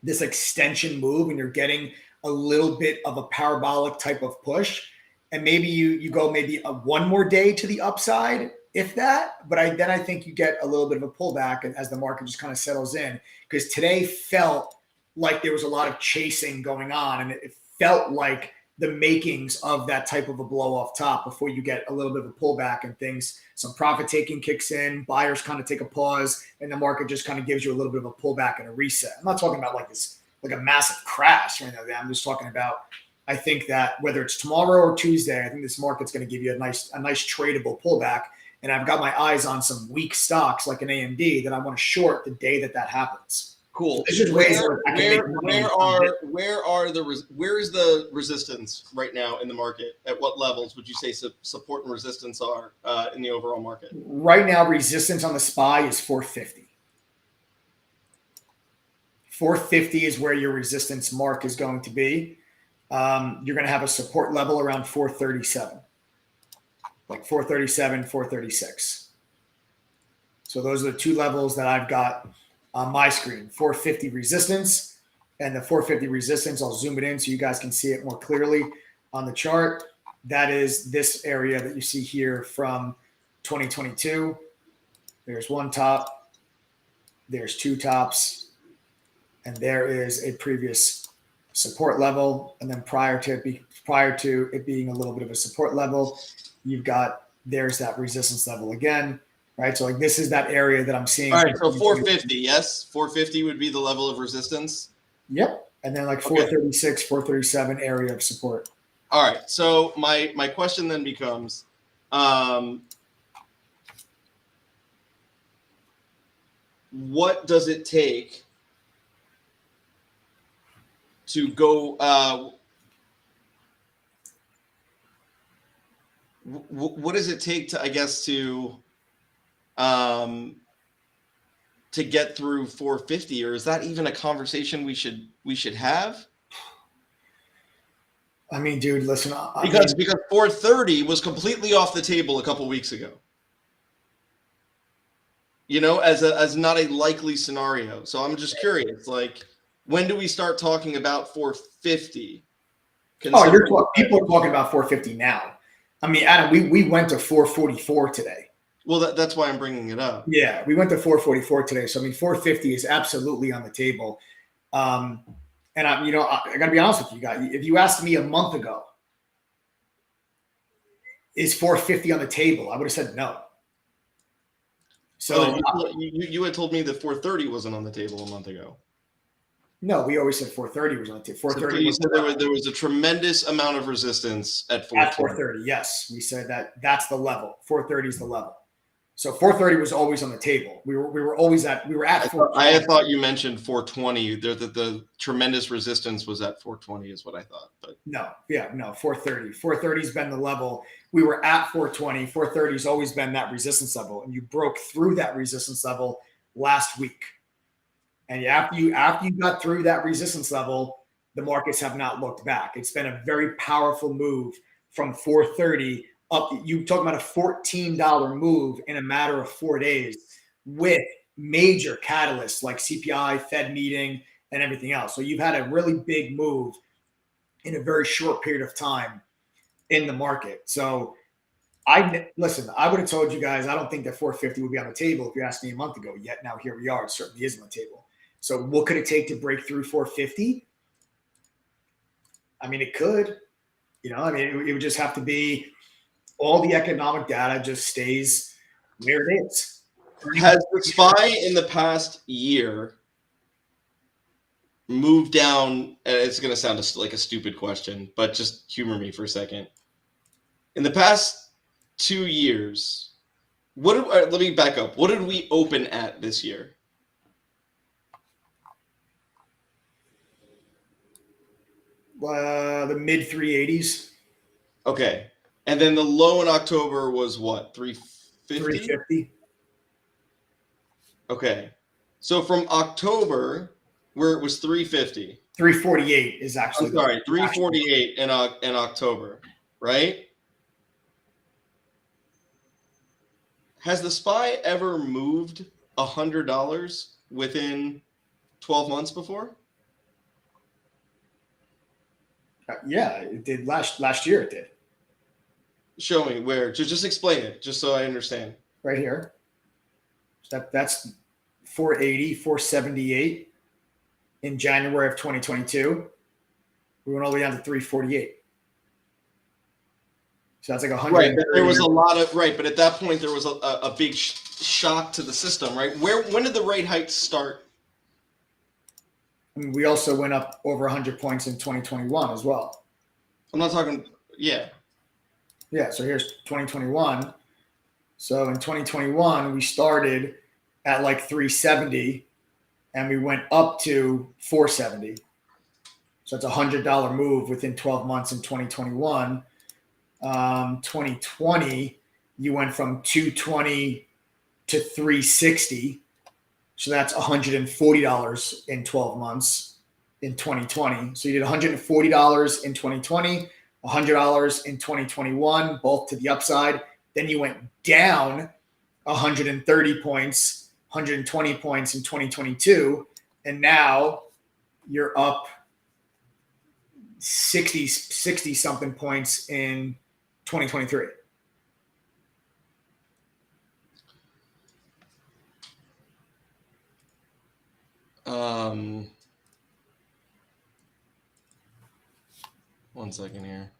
Speaker 1: extension move and you're getting a little bit of a parabolic type of push. And maybe you go maybe one more day to the upside if that. But I think you get a little bit of a pullback as the market just kind of settles in, because today felt like there was a lot of chasing going on, and it felt like the makings of that type of a blow off top before you get a little bit of a pullback and things, some profit taking kicks in, buyers kind of take a pause, and the market just kind of gives you a little bit of a pullback and a reset. I'm not talking about like this, like a massive crash or anything like that. I'm just talking about, I think that whether it's tomorrow or Tuesday, I think this market's going to give you a nice tradable pullback. And I've got my eyes on some weak stocks like an AMD that I want to short the day that happens.
Speaker 5: Cool.
Speaker 1: So where is
Speaker 5: the resistance right now in the market? At what levels would you say support and resistance are in the overall market?
Speaker 1: Right now, resistance on the SPY is 450. 450 is where your resistance mark is going to be. You're going to have a support level around 437, like 437, 436. So those are the two levels that I've got on my screen. 450 resistance, and the 450 resistance, I'll zoom it in so you guys can see it more clearly on the chart. That is this area that you see here from 2022. There's one top, there's two tops, and there is a previous support level. And then prior to it being a little bit of a support level, you've got, there's that resistance level again. Right, so like this is that area that I'm seeing.
Speaker 5: All right, so 450, yes, 450 would be the level of resistance.
Speaker 1: Yep, and then like 436, 437 area of support.
Speaker 5: All right, so my question then becomes, what does it take to go? What does it take to, I guess, to get through 450, or is that even a conversation we should have?
Speaker 1: I mean, dude, listen,
Speaker 5: because 430 was completely off the table a couple weeks ago. You know, as not a likely scenario. So I'm just curious, like, when do we start talking about 450?
Speaker 1: People are talking about 450 now. I mean, Adam, we went to 444 today.
Speaker 5: Well, that's why I'm bringing it up.
Speaker 1: Yeah, we went to 444 today. So, I mean, 450 is absolutely on the table. And I got to be honest with you guys. If you asked me a month ago, is 450 on the table? I would have said no. So
Speaker 5: you had told me that 430 wasn't on the table a month ago.
Speaker 1: No, we always said 430 was on the table. 430.
Speaker 5: You said there was a tremendous amount of resistance at 430.
Speaker 1: At 430, yes, we said that's the level. 430 is the level. So 430 was always on the table. We were at 420.
Speaker 5: I thought you mentioned 420. The tremendous resistance was at 420 is what I thought. But
Speaker 1: no, 430. 430's been the level. We were at 420. 430's always been that resistance level, and you broke through that resistance level last week. And after you got through that resistance level, the markets have not looked back. It's been a very powerful move from 430 up. You talking about a $14 move in a matter of 4 days with major catalysts like CPI, Fed meeting, and everything else. So you've had a really big move in a very short period of time in the market. So I would have told you guys, I don't think that 450 would be on the table if you asked me a month ago. Yet now here we are. It certainly is on the table. So what could it take to break through 450? I mean, it could. It would just have to be all the economic data just stays where it is.
Speaker 5: Has the SPY in the past year moved down? It's going to sound like a stupid question, but just humor me for a second. In the past 2 years, let me back up. What did we open at this year?
Speaker 1: The mid 380s.
Speaker 5: Okay. And then the low in October was what? 350?
Speaker 1: 350.
Speaker 5: Okay. So from October, where it was 350.
Speaker 1: 348 is actually.
Speaker 5: I'm sorry, 348 in October, right? Has the SPY ever moved $100 within 12 months before?
Speaker 1: Yeah, it did last year. It did.
Speaker 5: Show me where. Just explain it, just so I understand.
Speaker 1: right here. So that's 480, 478 in January of 2022. We went all the way down to 348. So that's like 100.
Speaker 5: Right, but there was a lot of but at that point there was a big shock to the system, right? When did the rate hikes start?
Speaker 1: I mean, we also went up over 100 points in 2021 as well.
Speaker 5: I'm not talking. Yeah.
Speaker 1: Yeah. So here's 2021. So in 2021 we started at like 370, and we went up to 470. So it's $100 move within 12 months in 2021. 2020, you went from 220 to 360. So that's $140 in 12 months in 2020. So you did $140 in 2020, $100 in 2021, both to the upside. Then you went down 130 points, 120 points in 2022. And now you're up 60 something points in 2023.
Speaker 5: One second here.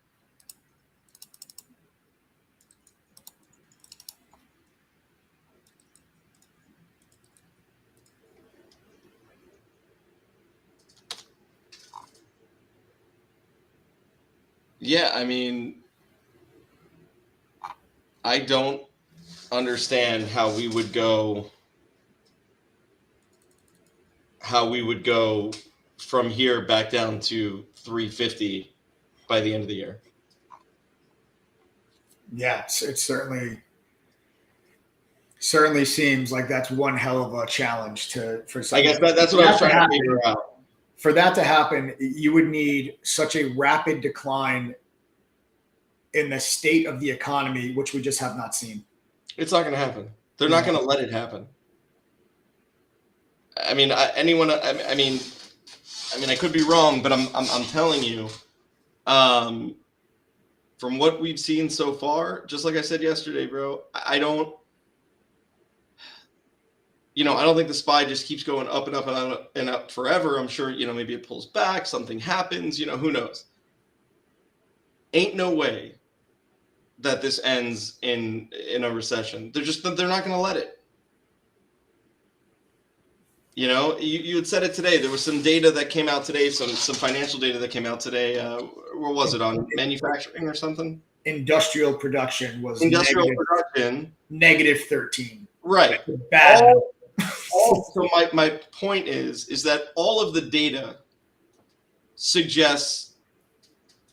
Speaker 5: Yeah, I mean, I don't understand how we would go from here back down to 350 by the end of the year.
Speaker 1: Yeah, it certainly seems like that's one hell of a challenge for some.
Speaker 5: I guess that's what I was trying to figure out.
Speaker 1: For that to happen, you would need such a rapid decline in the state of the economy, which we just have not seen.
Speaker 5: It's not going to happen. They're not going to let it happen. I mean, I could be wrong, but I'm telling you, from what we've seen so far, just like I said yesterday, bro, I don't think the SPY just keeps going up and up and up and up forever. I'm sure, maybe it pulls back, something happens, who knows? Ain't no way that this ends in a recession. They're not going to let it. You had said it today. There was some data that came out today, some financial data that came out today. Where was it, on manufacturing or something?
Speaker 1: Industrial production was negative 13.
Speaker 5: Right.
Speaker 1: Bad.
Speaker 5: So my point is that all of the data suggests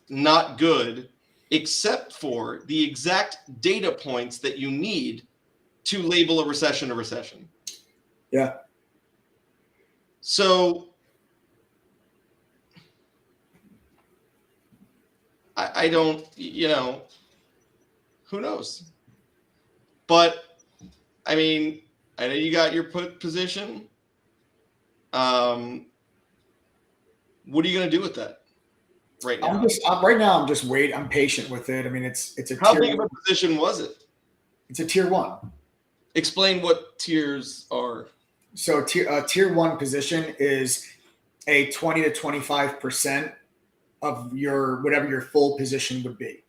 Speaker 5: not good, except for the exact data points that you need to label a recession.
Speaker 1: Yeah.
Speaker 5: So I don't, who knows? But I mean, I know you got your put position. What are you going to do with that right now?
Speaker 1: Right now I'm just waiting. I'm patient with it. I mean, it's a
Speaker 5: How
Speaker 1: tier,
Speaker 5: big of a position was it?
Speaker 1: It's a tier 1.
Speaker 5: Explain what tiers are.
Speaker 1: So tier 1 position is a 20 to 25% of your whatever your full position would be.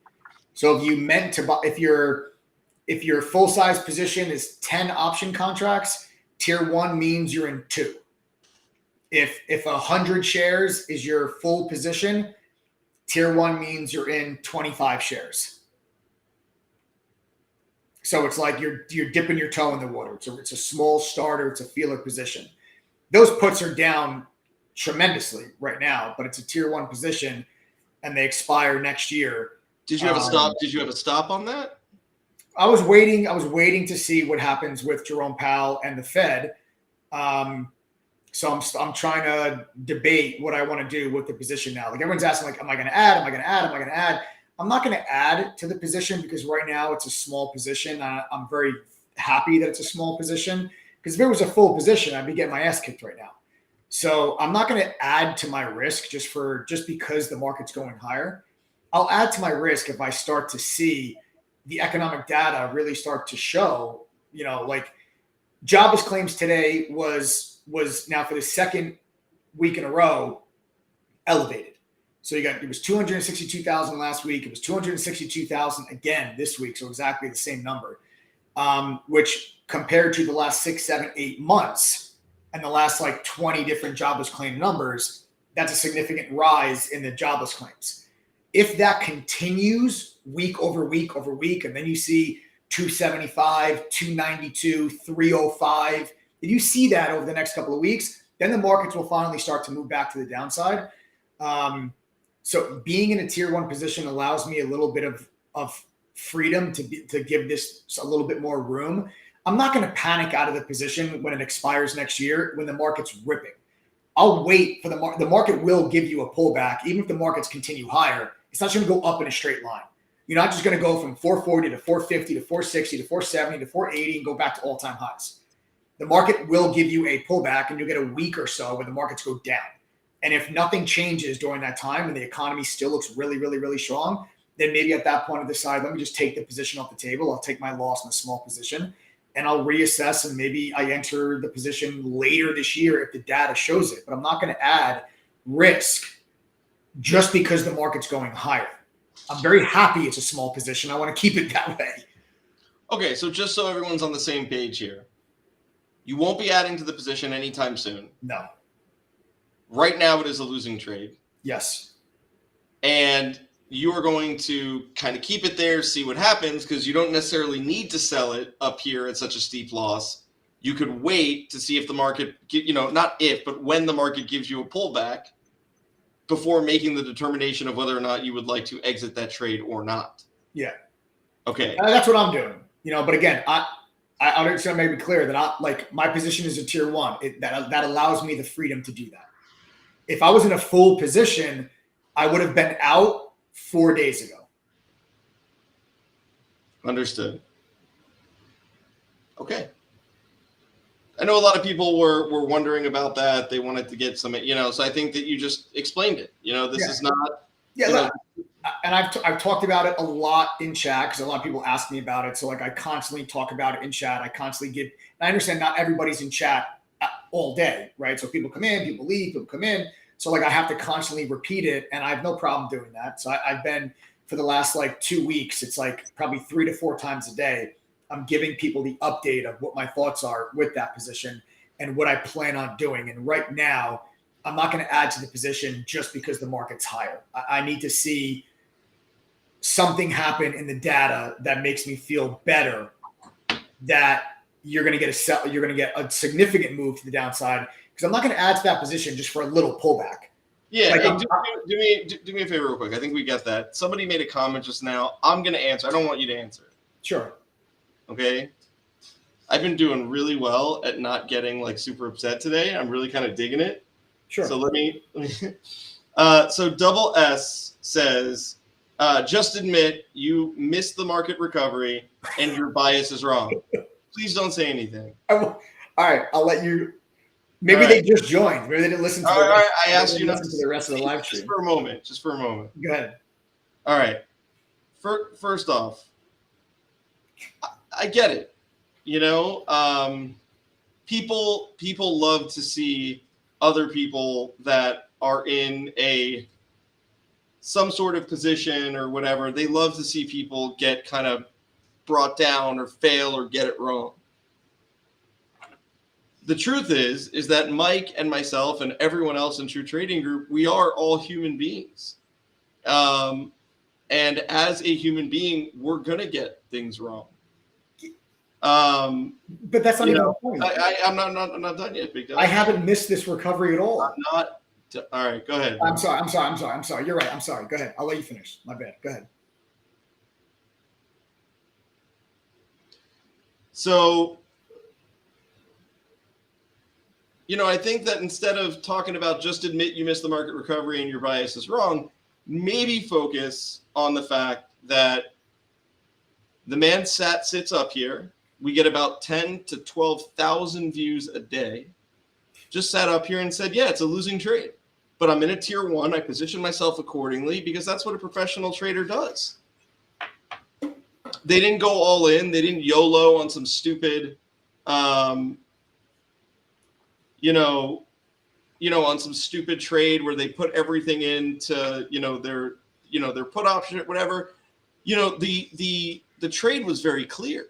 Speaker 1: So if you meant to buy, if your full size position is 10 option contracts, tier 1 means you're in 2. If 100 shares is your full position, tier 1 means you're in 25 shares. So it's like you're dipping your toe in the water. It's a small starter. It's a feeler position. Those puts are down tremendously right now, but it's a tier 1 position, and they expire next year.
Speaker 5: Did you have a stop? Did you have a stop on that?
Speaker 1: I was waiting to see what happens with Jerome Powell and the Fed. So I'm trying to debate what I want to do with the position now. Like, everyone's asking, like, am I going to add? Am I going to add? Am I going to add? I'm not going to add to the position because right now it's a small position. I'm very happy that it's a small position, because if it was a full position, I'd be getting my ass kicked right now. So I'm not going to add to my risk just because the market's going higher. I'll add to my risk if I start to see the economic data really start to show like jobless claims today was now for the second week in a row elevated. So it was 262,000 last week. It was 262,000 again this week. So exactly the same number, which compared to the last 6, 7, 8 months and the last like 20 different jobless claim numbers, that's a significant rise in the jobless claims. If that continues week over week over week, and then you see 275, 292, 305, if you see that over the next couple of weeks, then the markets will finally start to move back to the downside. So being in a tier 1 position allows me a little bit of freedom to give this a little bit more room. I'm not going to panic out of the position when it expires next year when the market's ripping. I'll wait for the market will give you a pullback. Even if the markets continue higher, it's not going to go up in a straight line. You're not just going to go from 440 to 450 to 460 to 470 to 480 and go back to all-time highs. The market will give you a pullback, and you'll get a week or so where the markets go down. And if nothing changes during that time and the economy still looks really, really, really strong, then maybe at that point I decide, let me just take the position off the table. I'll take my loss in a small position and I'll reassess, and maybe I enter the position later this year if the data shows it. But I'm not going to add risk just because the market's going higher. I'm very happy it's a small position. I want to keep it that way.
Speaker 5: Okay, so just so everyone's on the same page here, you won't be adding to the position anytime soon.
Speaker 1: No.
Speaker 5: Right now it is a losing trade.
Speaker 1: Yes.
Speaker 5: And you are going to kind of keep it there, see what happens, because you don't necessarily need to sell it up here at such a steep loss. You could wait to see if the market, not if, but when the market gives you a pullback before making the determination of whether or not you would like to exit that trade or not.
Speaker 1: Yeah.
Speaker 5: Okay.
Speaker 1: That's what I'm doing. But again, I just want to make it clear that my position is a tier 1. That allows me the freedom to do that. If I was in a full position, I would have been out 4 days ago.
Speaker 5: Understood. Okay. I know a lot of people were wondering about that. They wanted to get some, so I think that you just explained it. This is not.
Speaker 1: Yeah. Look, and I've talked about it a lot in chat because a lot of people ask me about it. So I constantly talk about it in chat. I understand not everybody's in chat all day, right? So people come in, people leave, people come in. So I have to constantly repeat it, and I have no problem doing that. So I've been for the last 2 weeks, it's probably 3 to 4 times a day. I'm giving people the update of what my thoughts are with that position and what I plan on doing. And right now, I'm not going to add to the position just because the market's higher. I need to see something happen in the data that makes me feel better that you're going to get a significant move to the downside, because I'm not going to add to that position just for a little pullback.
Speaker 5: Yeah, do me a favor real quick. I think we got that. Somebody made a comment just now. I'm going to answer. I don't want you to answer.
Speaker 1: Sure. Okay.
Speaker 5: I've been doing really well at not getting super upset today. I'm really kind of digging it.
Speaker 1: Sure.
Speaker 5: So let me so Double S says, just admit you missed the market recovery and your bias is wrong. Please don't say anything.
Speaker 1: All right, I'll let you. Maybe they just joined. Maybe they didn't listen to
Speaker 5: all right, I asked you
Speaker 1: not to the rest of the live stream.
Speaker 5: Just for a moment.
Speaker 1: Go ahead.
Speaker 5: All right. First off, I get it. People love to see other people that are in some sort of position or whatever. They love to see people get kind of brought down or fail or get it wrong. The truth is that Mike and myself and everyone else in True Trading Group, we are all human beings. And as a human being, we're going to get things wrong.
Speaker 1: But that's not even the point.
Speaker 5: I'm not done yet, Big Dog.
Speaker 1: I haven't missed this recovery at all.
Speaker 5: I'm not. All right, go ahead.
Speaker 1: I'm sorry. You're right. I'm sorry. Go ahead. I'll let you finish. My bad. Go ahead.
Speaker 5: So, I think that instead of talking about just admit you missed the market recovery and your bias is wrong, maybe focus on the fact that the man sits up here. We get about 10 to 12,000 views a day. Just sat up here and said, yeah, it's a losing trade. But I'm in a tier 1. I position myself accordingly because that's what a professional trader does. They didn't go all in. They didn't YOLO on some stupid, on some stupid trade where they put everything into, their put option, whatever. The trade was very clear.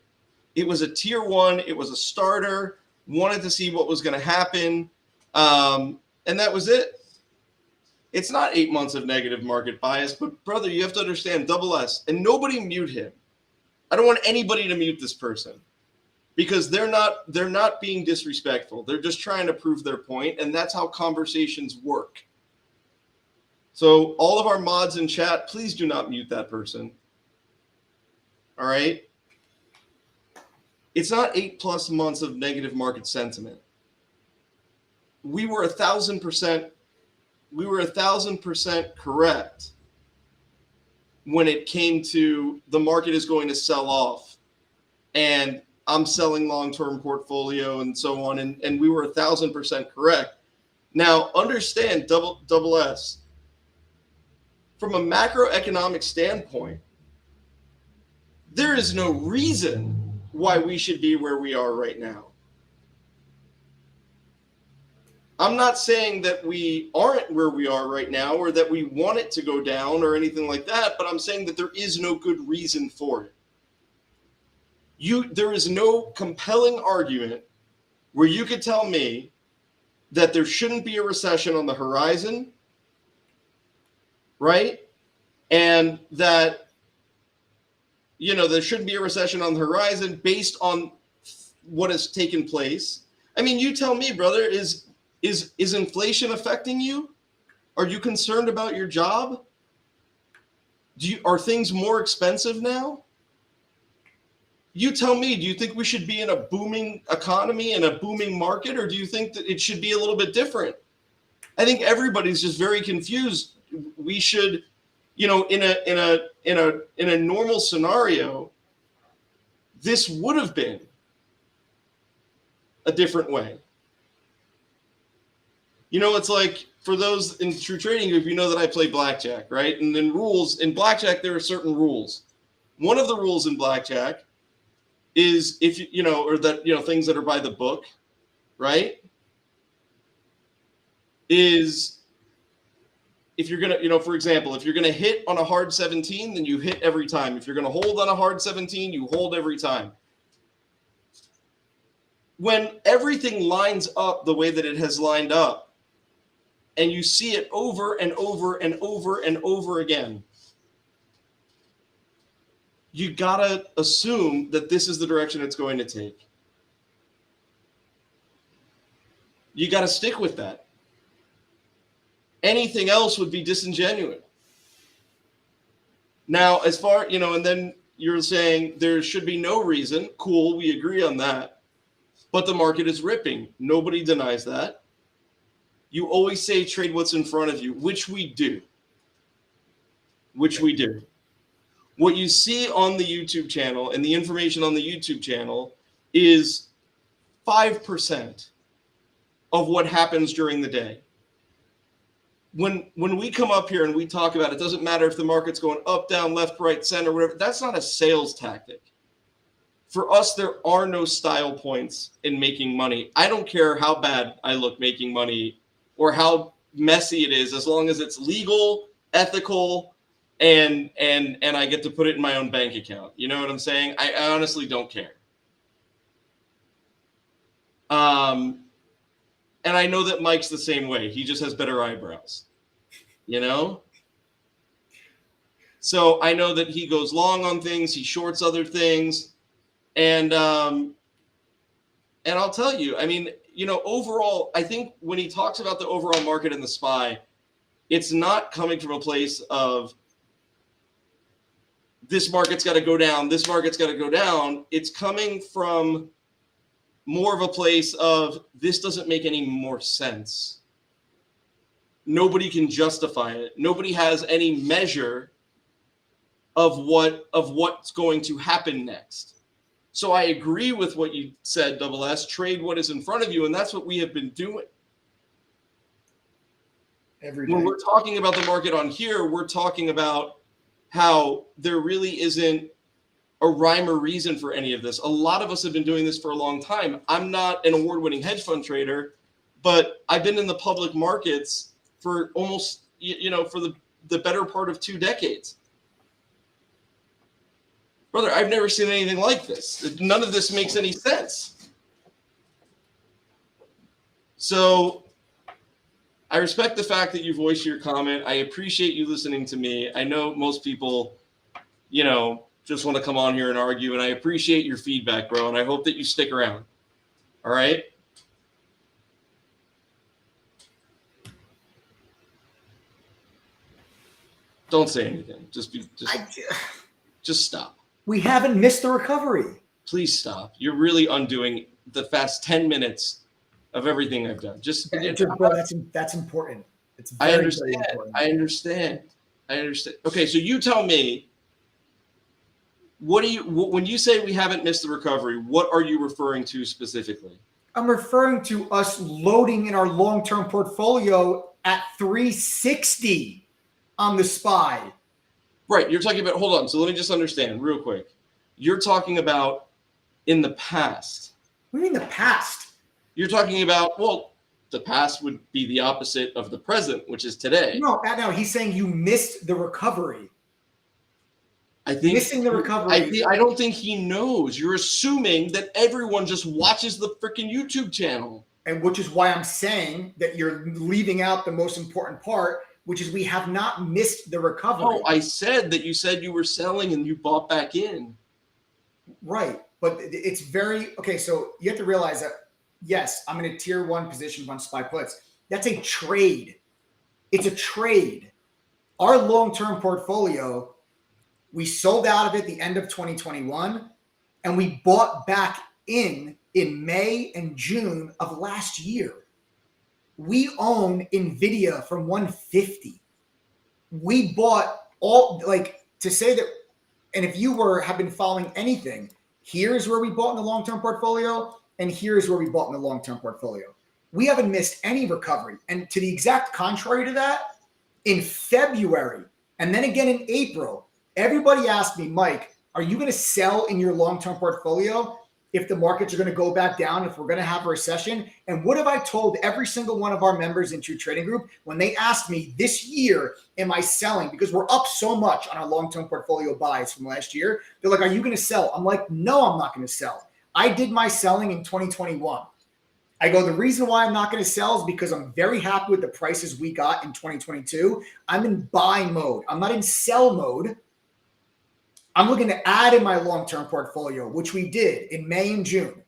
Speaker 5: It was a tier 1. It was a starter. Wanted to see what was going to happen. And that was it. It's not 8 months of negative market bias, but brother, you have to understand double S, and nobody mute him. I don't want anybody to mute this person because they're not being disrespectful. They're just trying to prove their point, and that's how conversations work. So all of our mods in chat, please do not mute that person. All right? It's not 8+ months of negative market sentiment. We were 1,000%. We were 1,000% correct when it came to the market is going to sell off, and I'm selling long-term portfolio and so on, and we were 1,000% correct. Now understand, double S. From a macroeconomic standpoint, there is no reason why we should be where we are right now. I'm not saying that we aren't where we are right now or that we want it to go down or anything like that, but I'm saying that there is no good reason for it. There is no compelling argument where you could tell me that there shouldn't be a recession on the horizon, right? And that, there shouldn't be a recession on the horizon based on what has taken place. I mean, you tell me, brother, is inflation affecting you? Are you concerned about your job? Are things more expensive now? You tell me, do you think we should be in a booming economy and a booming market, or do you think that it should be a little bit different? I think everybody's just very confused. We should, in a normal scenario, this would have been a different way. It's like, for those in True Trading Group, that I play blackjack, right? And then in blackjack, there are certain rules. One of the rules in blackjack is things that are by the book, right? Is if you're going to, for example, if you're going to hit on a hard 17, then you hit every time. If you're going to hold on a hard 17, you hold every time. When everything lines up the way that it has lined up, and you see it over and over and over and over again, you gotta assume that this is the direction it's going to take. You gotta stick with that. Anything else would be disingenuous. Now, as far, and then you're saying there should be no reason. Cool, we agree on that. But the market is ripping. Nobody denies that. You always say trade what's in front of you, which we do. What you see on the YouTube channel and the information on the YouTube channel is 5% of what happens during the day. When we come up here and we talk about it, doesn't matter if the market's going up, down, left, right, center, whatever. That's not a sales tactic. For us, there are no style points in making money. I don't care how bad I look making money or how messy it is, as long as it's legal, ethical, and I get to put it in my own bank account. You know what I'm saying? I honestly don't care. And I know that Mike's the same way. He just has better eyebrows, So I know that he goes long on things, he shorts other things, and I'll tell you, I mean, overall, I think when he talks about the overall market and the SPY, it's not coming from a place of this market's got to go down, this market's got to go down. It's coming from more of a place of this doesn't make any more sense. Nobody can justify it. Nobody has any measure of what's going to happen next. So I agree with what you said, Double S. Trade what is in front of you, and that's what we have been doing.
Speaker 1: Every day.
Speaker 5: When we're talking about the market on here, we're talking about how there really isn't a rhyme or reason for any of this. A lot of us have been doing this for a long time. I'm not an award-winning hedge fund trader, but I've been in the public markets for almost, for the better part of 2 decades. Brother, I've never seen anything like this. None of this makes any sense. So I respect the fact that you voiced your comment. I appreciate you listening to me. I know most people, just want to come on here and argue, and I appreciate your feedback, bro, and I hope that you stick around. All right? Don't say anything. Just stop. We
Speaker 1: haven't missed the recovery.
Speaker 5: Please stop. You're really undoing the past 10 minutes of everything I've done.
Speaker 1: Bro, that's important. It's very,
Speaker 5: I understand.
Speaker 1: very important.
Speaker 5: I understand. Okay, so you tell me, when you say we haven't missed the recovery, what are you referring to specifically?
Speaker 1: I'm referring to us loading in our long-term portfolio at 360 on the SPY.
Speaker 5: Right. You're talking about, hold on. So let me just understand real quick. You're talking about in the past.
Speaker 1: What do you mean the past?
Speaker 5: You're talking about, well, the past would be the opposite of the present, which is today.
Speaker 1: No, he's saying you missed the recovery.
Speaker 5: I think
Speaker 1: missing the recovery.
Speaker 5: I don't think he knows. You're assuming that everyone just watches the freaking YouTube channel.
Speaker 1: And which is why I'm saying that you're leaving out the most important part, which is we have not missed the recovery.
Speaker 5: Oh, I said that you said you were selling and you bought back in.
Speaker 1: Right. But it's very, okay, so you have to realize that, yes, I'm in a tier 1 position on SPY puts. That's a trade. It's a trade. Our long-term portfolio, we sold out of it the end of 2021, and we bought back in May and June of last year. We own NVIDIA from 150. We bought to say that, and if you have been following anything, here's where we bought in the long-term portfolio, and here's where we bought in the long-term portfolio. We haven't missed any recovery. And to the exact contrary to that, in February, and then again in April, everybody asked me, Mike, are you going to sell in your long-term portfolio if the markets are going to go back down, if we're going to have a recession? And what have I told every single one of our members in True Trading Group when they asked me this year, am I selling? Because we're up so much on our long-term portfolio buys from last year. They're like, are you going to sell? I'm like, no, I'm not going to sell. I did my selling in 2021. I go, the reason why I'm not going to sell is because I'm very happy with the prices we got in 2022. I'm in buy mode. I'm not in sell mode. I'm looking to add in my long-term portfolio, which we did in May and June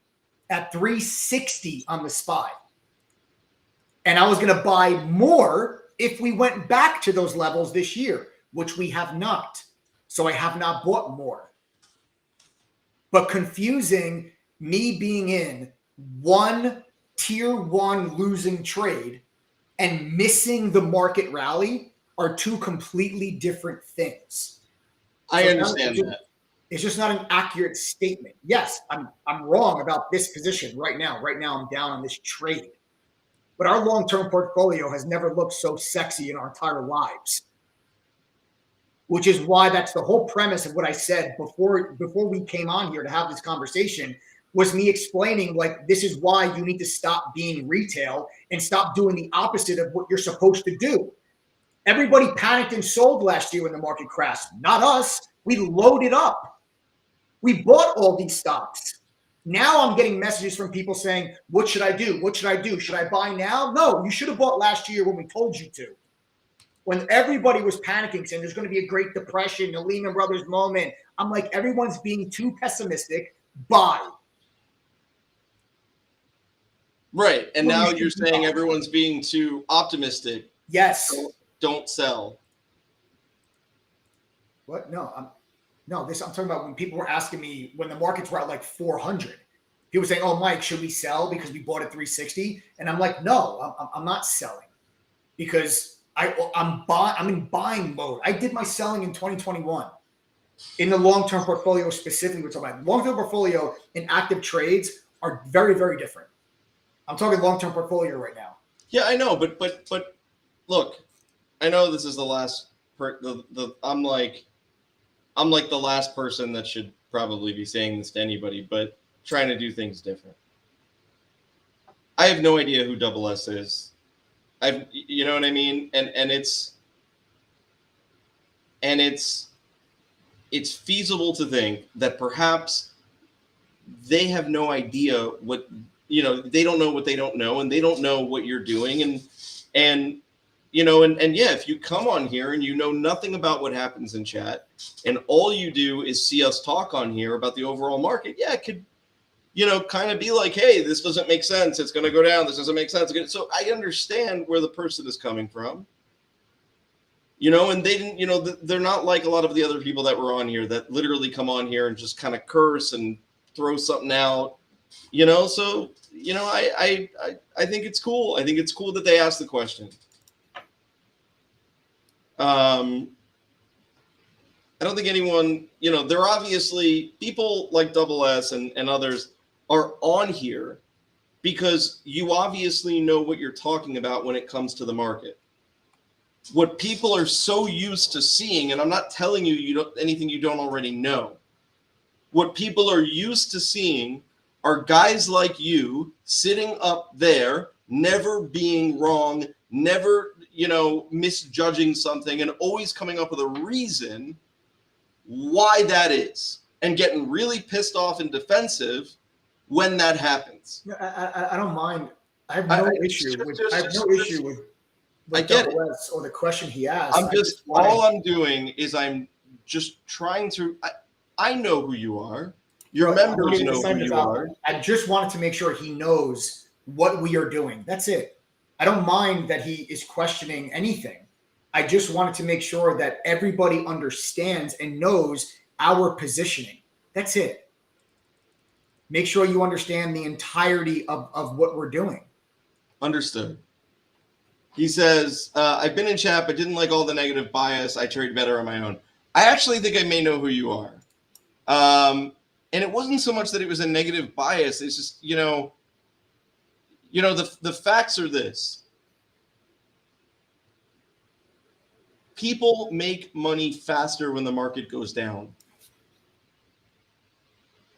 Speaker 1: at 360 on the SPY. And I was going to buy more if we went back to those levels this year, which we have not. So I have not bought more. But confusing me being in one tier 1 losing trade and missing the market rally are 2 completely different things.
Speaker 5: I understand that.
Speaker 1: It's just not an accurate statement. Yes, I'm wrong about this position right now. Right now, I'm down on this trade. But our long-term portfolio has never looked so sexy in our entire lives, which is why that's the whole premise of what I said before we came on here to have this conversation, was me explaining, this is why you need to stop being retail and stop doing the opposite of what you're supposed to do. Everybody panicked and sold last year when the market crashed. Not us. We loaded up. We bought all these stocks. Now I'm getting messages from people saying, what should I do? What should I do? Should I buy now? No, you should have bought last year when we told you to. When everybody was panicking, saying there's going to be a Great Depression, the Lehman Brothers moment. I'm like, everyone's being too pessimistic. Buy.
Speaker 5: Right. And now you're saying everyone's being too optimistic.
Speaker 1: Yes.
Speaker 5: Don't sell.
Speaker 1: What? No, I'm talking about when people were asking me when the markets were at 400. People were saying, "Oh, Mike, should we sell because we bought at 360?" And I'm like, "No, I'm not selling because I'm in buying mode. I did my selling in 2021 in the long-term portfolio specifically. We're talking about long-term portfolio and active trades are very, very different. I'm talking long-term portfolio right now.
Speaker 5: Yeah, I know, but look. I know this is the last I'm like the last person that should probably be saying this to anybody, but trying to do things different. I have no idea who Double S is. You know what I mean? And it's feasible to think that perhaps they have no idea what, they don't know what they don't know, and they don't know what you're doing. And yeah, if you come on here and you know nothing about what happens in chat, and all you do is see us talk on here about the overall market, yeah, it could, kind of be like, hey, this doesn't make sense. It's going to go down. This doesn't make sense. So I understand where the person is coming from, and they didn't, they're not like a lot of the other people that were on here that literally come on here and just kind of curse and throw something out, so, I think it's cool. I think it's cool that they asked the question. I don't think anyone, there are obviously people like Double S and others are on here because you obviously know what you're talking about when it comes to the market. What people are so used to seeing, and I'm not telling you anything you don't already know. What people are used to seeing are guys like you sitting up there, never being wrong, never, misjudging something, and always coming up with a reason why that is, and getting really pissed off and defensive when that happens.
Speaker 1: I don't mind. I have no issue with
Speaker 5: I get it.
Speaker 1: Or the question he asked.
Speaker 5: All I'm doing is I'm just trying to. I know who you are. Your members know who you are.
Speaker 1: I just wanted to make sure he knows what we are doing. That's it. I don't mind that he is questioning anything. I just wanted to make sure that everybody understands and knows our positioning. That's it. Make sure you understand the entirety of what we're doing. Understood.
Speaker 5: He says, I've been in chat, but didn't like all the negative bias. I trade better on my own. I actually think I may know who you are. And it wasn't so much that it was a negative bias. It's just, the facts are this. People make money faster when the market goes down.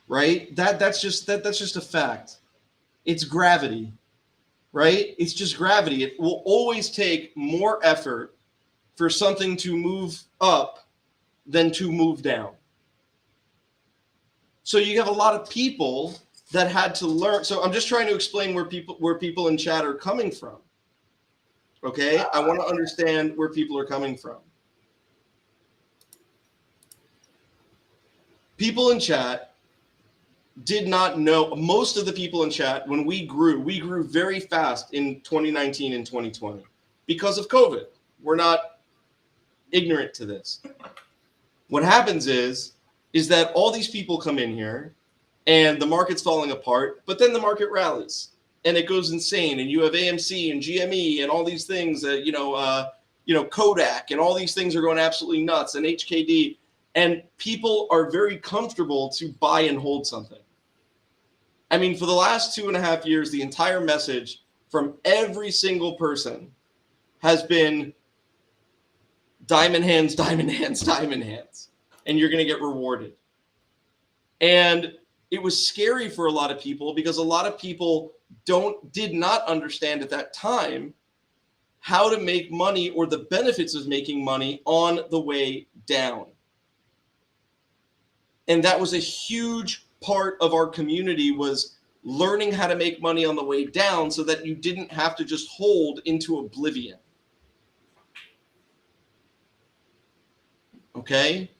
Speaker 5: Right? That's just a fact. It's gravity. Right? It's just gravity. It will always take more effort for something to move up than to move down. So you have a lot of people that had to learn. So I'm just trying to explain where people in chat are coming from. Okay? I want to understand where people are coming from. People in chat did not know, most of the people in chat, when we grew very fast in 2019 and 2020 because of COVID. We're not ignorant to this. What happens is that all these people come in here and the market's falling apart, but then the market rallies and it goes insane. And you have AMC and GME and all these things that, Kodak and all these things are going absolutely nuts, and HKD. And people are very comfortable to buy and hold something. I mean, for the last 2.5 years, the entire message from every single person has been diamond hands, diamond hands, diamond hands, and you're going to get rewarded. And it was scary for a lot of people because a lot of people did not understand at that time how to make money or the benefits of making money on the way down. And that was a huge part of our community, was learning how to make money on the way down so that you didn't have to just hold into oblivion. Okay?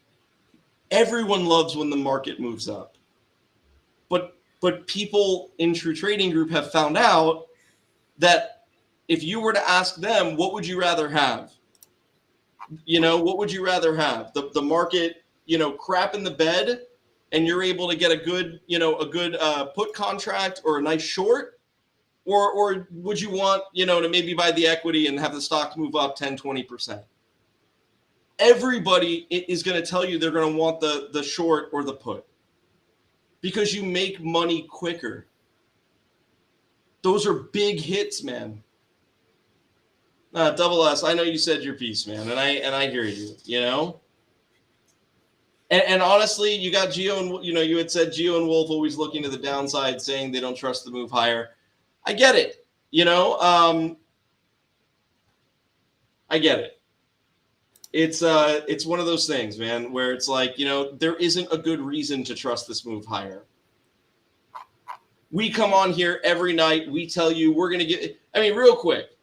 Speaker 5: Everyone loves when the market moves up. But people in True Trading Group have found out that if you were to ask them, what would you rather have? What would you rather have? The market, crap in the bed, and you're able to get a good put contract or a nice short? Or would you want, to maybe buy the equity and have the stock move up 10, 20%? Everybody is going to tell you they're going to want the short or the put because you make money quicker. Those are big hits, man. Double S, I know you said your piece, man, and I hear you, And honestly, you got Gio and you had said Gio and Wolf always looking to the downside, saying they don't trust the move higher. I get it. I get it. It's one of those things, man, where it's like, there isn't a good reason to trust this move higher. We come on here every night. We tell you we're going to get, real quick,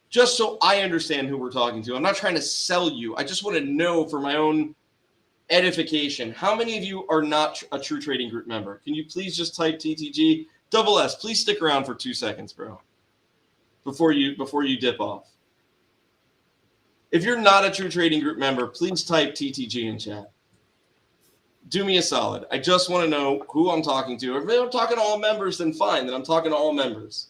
Speaker 5: just so I understand who we're talking to. I'm not trying to sell you. I just want to know for my own edification. How many of you are not a True Trading Group member? Can you please just type TTG? Double S, please stick around for 2 seconds, bro, before you dip off. If you're not a True Trading Group member, please type TTG in chat. Do me a solid. I just want to know who I'm talking to. If I'm talking to all members, then fine. Then I'm talking to all members.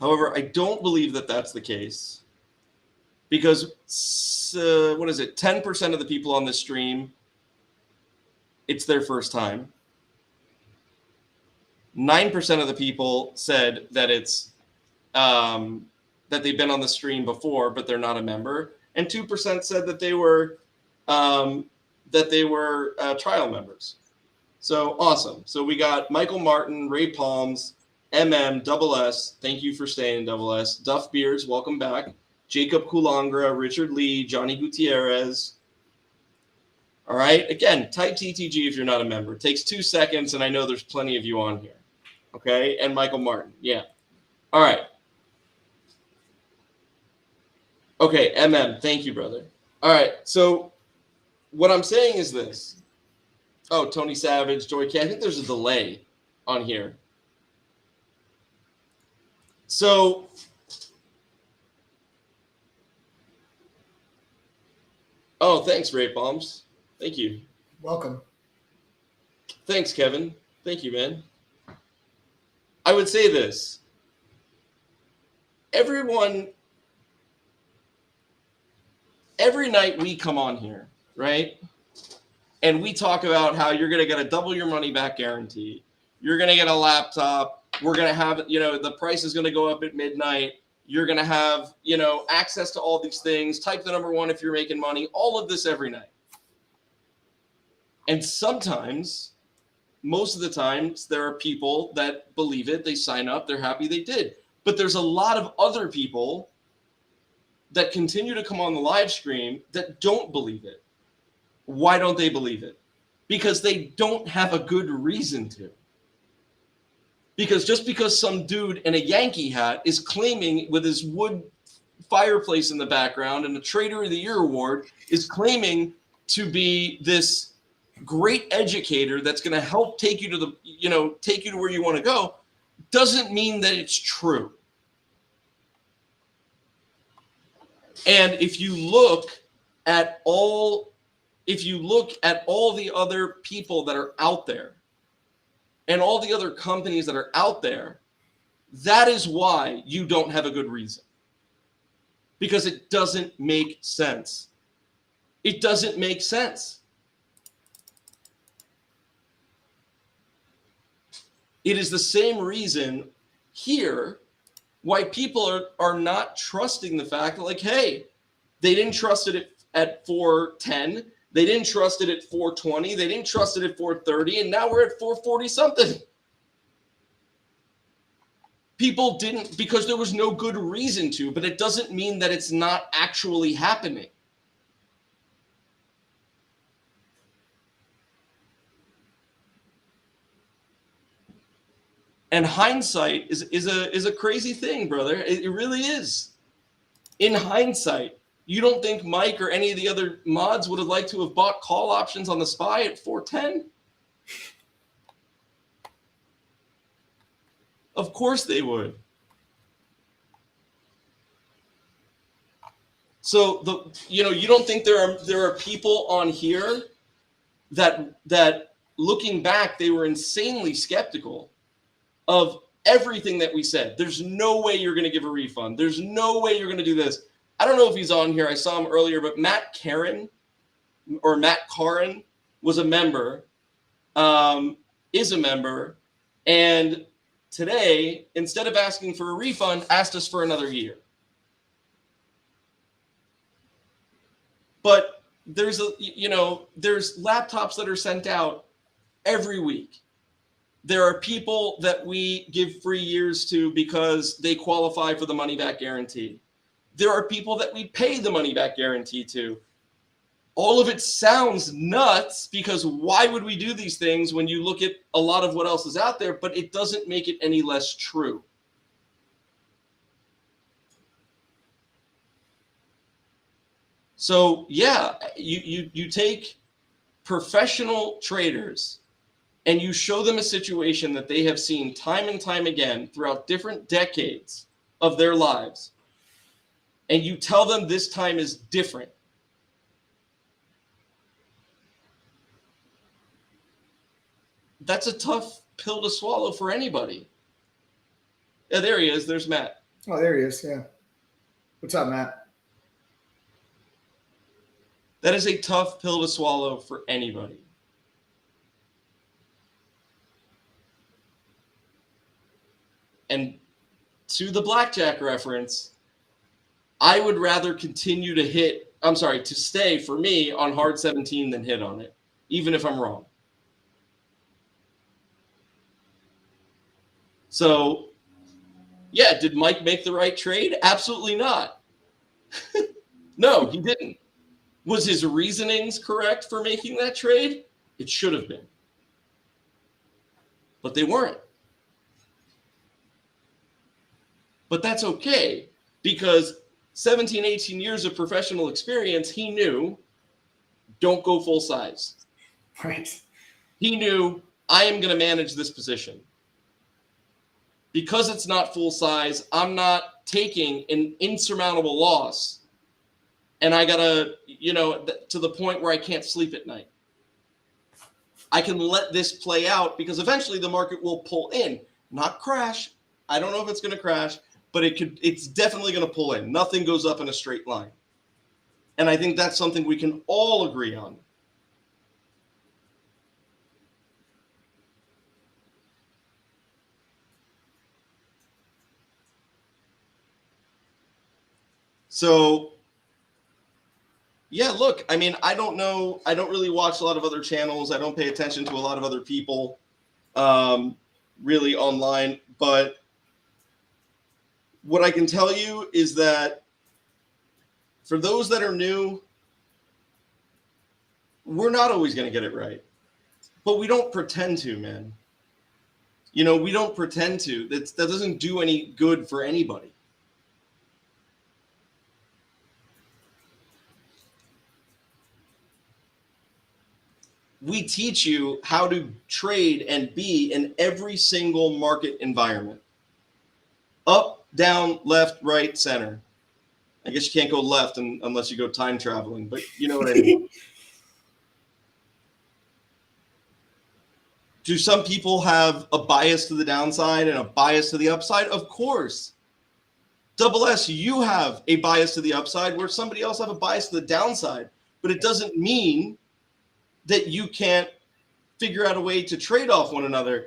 Speaker 5: However, I don't believe that that's the case because, 10% of the people on this stream, it's their first time. 9% of the people said that it's that they've been on the stream before, but they're not a member, and 2% said that they were trial members. So awesome. So we got Michael Martin, Ray Palms, Double S. Thank you for staying, Double S. Duff Beards, welcome back. Jacob Kulangra, Richard Lee, Johnny Gutierrez. All right. Again, type TTG if you're not a member. It takes 2 seconds, and I know there's plenty of you on here. Okay. And Michael Martin. Yeah. All right. Okay. Thank you, brother. All right. So what I'm saying is this. Oh, Tony Savage, Joy K. I think there's a delay on here. So thanks, Ray Bombs. Thank you.
Speaker 1: Welcome.
Speaker 5: Thanks, Kevin. Thank you, man. I would say this. Every night we come on here, right? And we talk about how you're going to get a double your money back guarantee. You're going to get a laptop. We're going to have, the price is going to go up at midnight. You're going to have, access to all these things. Type the number 1 if you're making money. All of this every night. And sometimes, most of the times, there are people that believe it. They sign up. They're happy they did. But there's a lot of other people that continue to come on the live stream that don't believe it. Why don't they believe it? Because they don't have a good reason to. Because just because some dude in a Yankee hat is claiming with his wood fireplace in the background and the Trader of the Year award is claiming to be this great educator that's going to help take you to where you want to go, doesn't mean that it's true. And if you look at all the other people that are out there and all the other companies that are out there, that is why you don't have a good reason. Because it doesn't make sense. It doesn't make sense. It is the same reason here why people are not trusting the fact that, like, hey, they didn't trust it at 410. They didn't trust it at 420. They didn't trust it at 430. And now we're at 440 something. People didn't, because there was no good reason to, but it doesn't mean that it's not actually happening. And hindsight is a crazy thing, brother. It really is. In hindsight, you don't think Mike or any of the other mods would have liked to have bought call options on the SPY at 410? Of course they would. So you don't think there are people on here that looking back, they were insanely skeptical of everything that we said. There's no way you're going to give a refund. There's no way you're going to do this. I don't know if he's on here. I saw him earlier, but Matt Caron was a member, is a member, and today, instead of asking for a refund, asked us for another year. But there's there's laptops that are sent out every week. There are people that we give free years to because they qualify for the money back guarantee. There are people that we pay the money back guarantee to. All of it sounds nuts because why would we do these things when you look at a lot of what else is out there, but it doesn't make it any less true. So yeah, you take professional traders and you show them a situation that they have seen time and time again throughout different decades of their lives, and you tell them this time is different. That's a tough pill to swallow for anybody. Yeah, there he is. There's Matt.
Speaker 1: Oh, there he is. Yeah. What's up, Matt?
Speaker 5: That is a tough pill to swallow for anybody. And to the blackjack reference, I would rather continue to stay for me on hard 17 than hit on it, even if I'm wrong. So, yeah, did Mike make the right trade? Absolutely not. No, he didn't. Was his reasonings correct for making that trade? It should have been. But they weren't. But that's okay, because 17, 18 years of professional experience, he knew, don't go full size.
Speaker 1: Right.
Speaker 5: He knew, I am going to manage this position. Because it's not full size, I'm not taking an insurmountable loss. And I got to, to the point where I can't sleep at night. I can let this play out because eventually the market will pull in, not crash. I don't know if it's going to crash, but it's definitely going to pull in. Nothing goes up in a straight line. And I think that's something we can all agree on. So, yeah, look, I mean, I don't know. I don't really watch a lot of other channels. I don't pay attention to a lot of other people really online. But what I can tell you is that for those that are new, we're not always going to get it right. But we don't pretend to, man. We don't pretend to. That doesn't do any good for anybody. We teach you how to trade and be in every single market environment. Up, down, left, right, center. I guess you can't go left unless you go time traveling, but you know what I mean. Do some people have a bias to the downside and a bias to the upside? Of course. Double S, you have a bias to the upside where somebody else have a bias to the downside, but it doesn't mean that you can't figure out a way to trade off one another.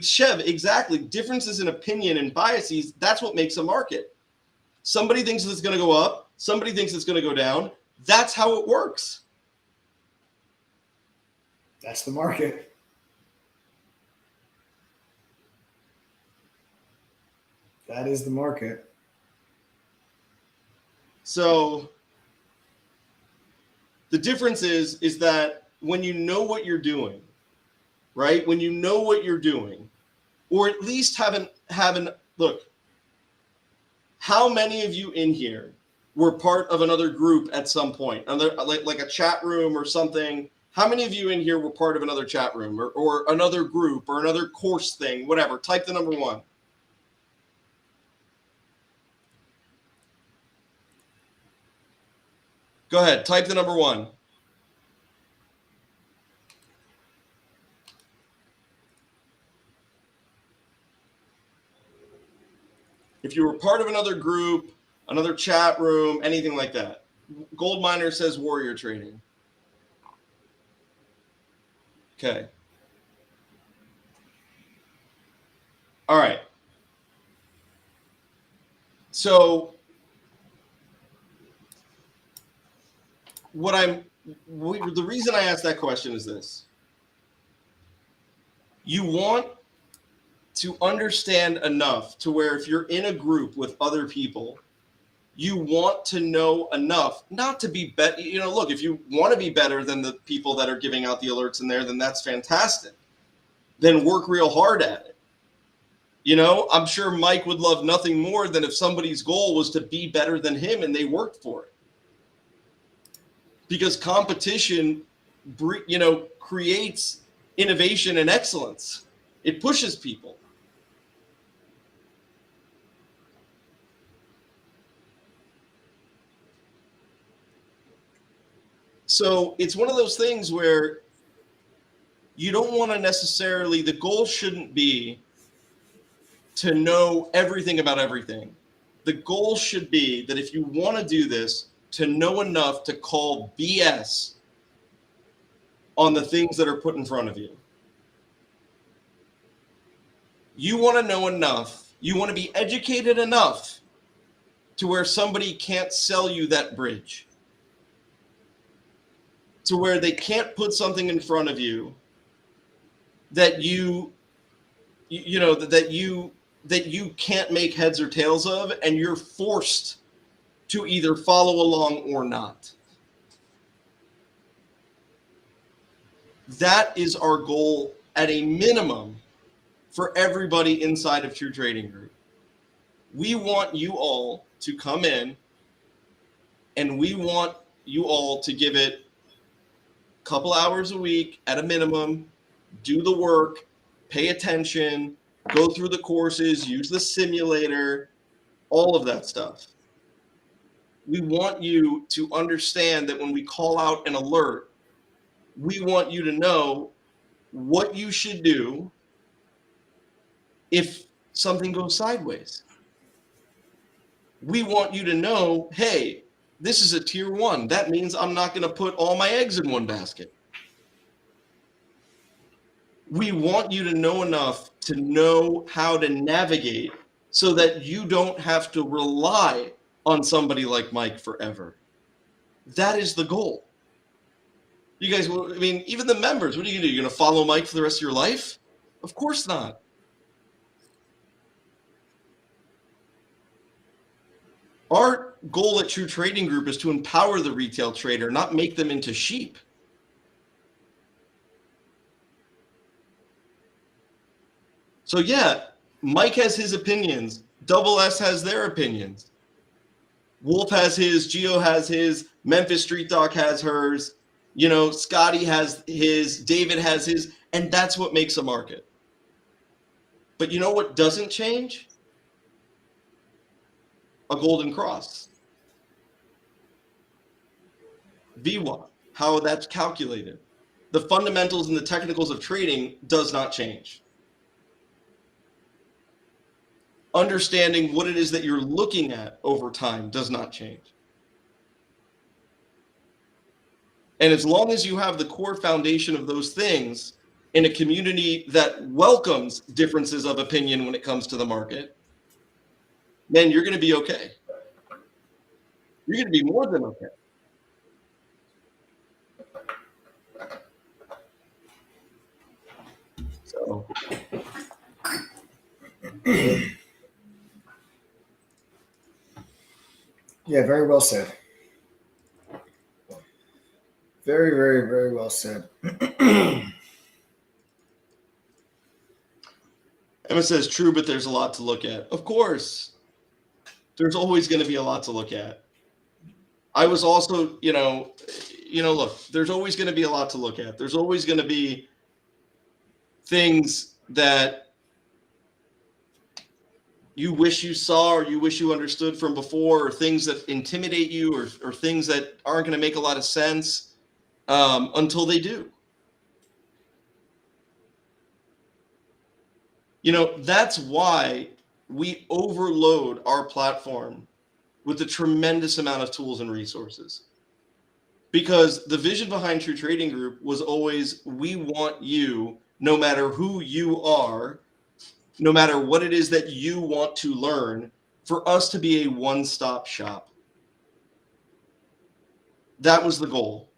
Speaker 5: Chev, exactly. Differences in opinion and biases, that's what makes a market. Somebody thinks it's going to go up. Somebody thinks it's going to go down. That's how it works.
Speaker 1: That's the market. That is the market.
Speaker 5: So the difference is that when you know what you're doing, right? When you know what you're doing, or at least haven't look, how many of you in here were part of another group at some point, like a chat room or something? How many of you in here were part of another chat room or another group or another course thing, whatever? Type the number 1. Go ahead, type the number 1. If you were part of another group, another chat room, anything like that. Gold Miner says warrior trading. Okay. All right. So the reason I asked that question is this. You want to understand enough to where if you're in a group with other people, you want to know enough not to be better. You know, look, if you want to be better than the people that are giving out the alerts in there, then that's fantastic. Then work real hard at it. You know, I'm sure Mike would love nothing more than if somebody's goal was to be better than him and they worked for it. Because competition, you know, creates innovation and excellence. It pushes people. So it's one of those things where you don't want to necessarily, the goal shouldn't be to know everything about everything. The goal should be that if you want to do this, to know enough to call BS on the things that are put in front of you. You want to know enough, you want to be educated enough to where somebody can't sell you that bridge. To where they can't put something in front of you that you can't make heads or tails of, and you're forced to either follow along or not. That is our goal at a minimum for everybody inside of True Trading Group. We want you all to come in, and we want you all to give it a couple hours a week at a minimum, do the work, pay attention, go through the courses, use the simulator, all of that stuff. We want you to understand that when we call out an alert, we want you to know what you should do if something goes sideways. We want you to know, hey, this is a tier 1. That means I'm not going to put all my eggs in one basket. We want you to know enough to know how to navigate so that you don't have to rely on somebody like Mike forever. That is the goal. You guys, I mean, even the members, what are you going to do? You're going to follow Mike for the rest of your life? Of course not. Our goal at True Trading Group is to empower the retail trader, not make them into sheep. So yeah, Mike has his opinions. Double S has their opinions. Wolf has his, Geo has his, Memphis Street Dog has hers, you know, Scotty has his, David has his, and that's what makes a market. But you know what doesn't change? A golden cross. VWAP, how that's calculated. The fundamentals and the technicals of trading does not change. Understanding what it is that you're looking at over time does not change. And as long as you have the core foundation of those things in a community that welcomes differences of opinion when it comes to the market, then you're going to be okay. You're going to be more than okay. So
Speaker 1: yeah, very well said. Very, very, very well said.
Speaker 5: Emma says, true, but there's a lot to look at. Of course. There's always going to be a lot to look at. I was also, look, there's always going to be a lot to look at. There's always going to be things that you wish you saw or you wish you understood from before, or things that intimidate you, or things that aren't going to make a lot of sense until they do. You know, that's why we overload our platform with a tremendous amount of tools and resources. Because the vision behind True Trading Group was always, we want you, no matter who you are, no matter what it is that you want to learn, for us to be a one-stop shop. That was the goal.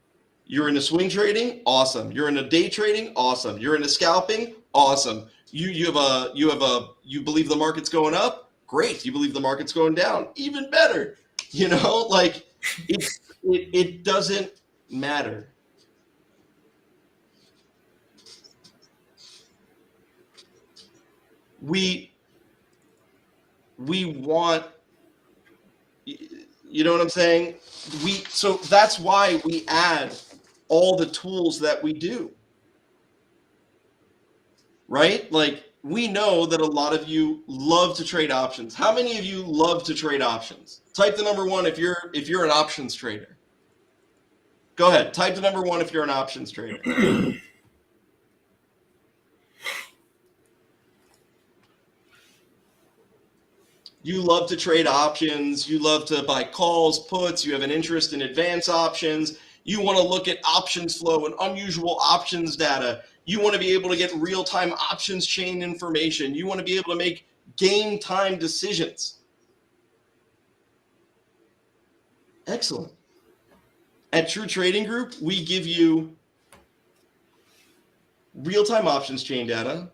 Speaker 5: You're into swing trading, awesome. You're into day trading, awesome. You're into scalping, awesome. You believe the market's going up, great. You believe the market's going down, even better. You know, like it doesn't matter. We want, you know what I'm saying? So that's why we add all the tools that we do, right? Like, we know that a lot of you love to trade options. How many of you love to trade options? Type the number one if you're an options trader. Go ahead, type the number one if you're an options trader. You love to trade options. You love to buy calls, puts. You have an interest in advanced options. You want to look at options flow and unusual options data. You want to be able to get real-time options chain information. You want to be able to make game time decisions. Excellent. At True Trading Group, we give you real-time options chain data,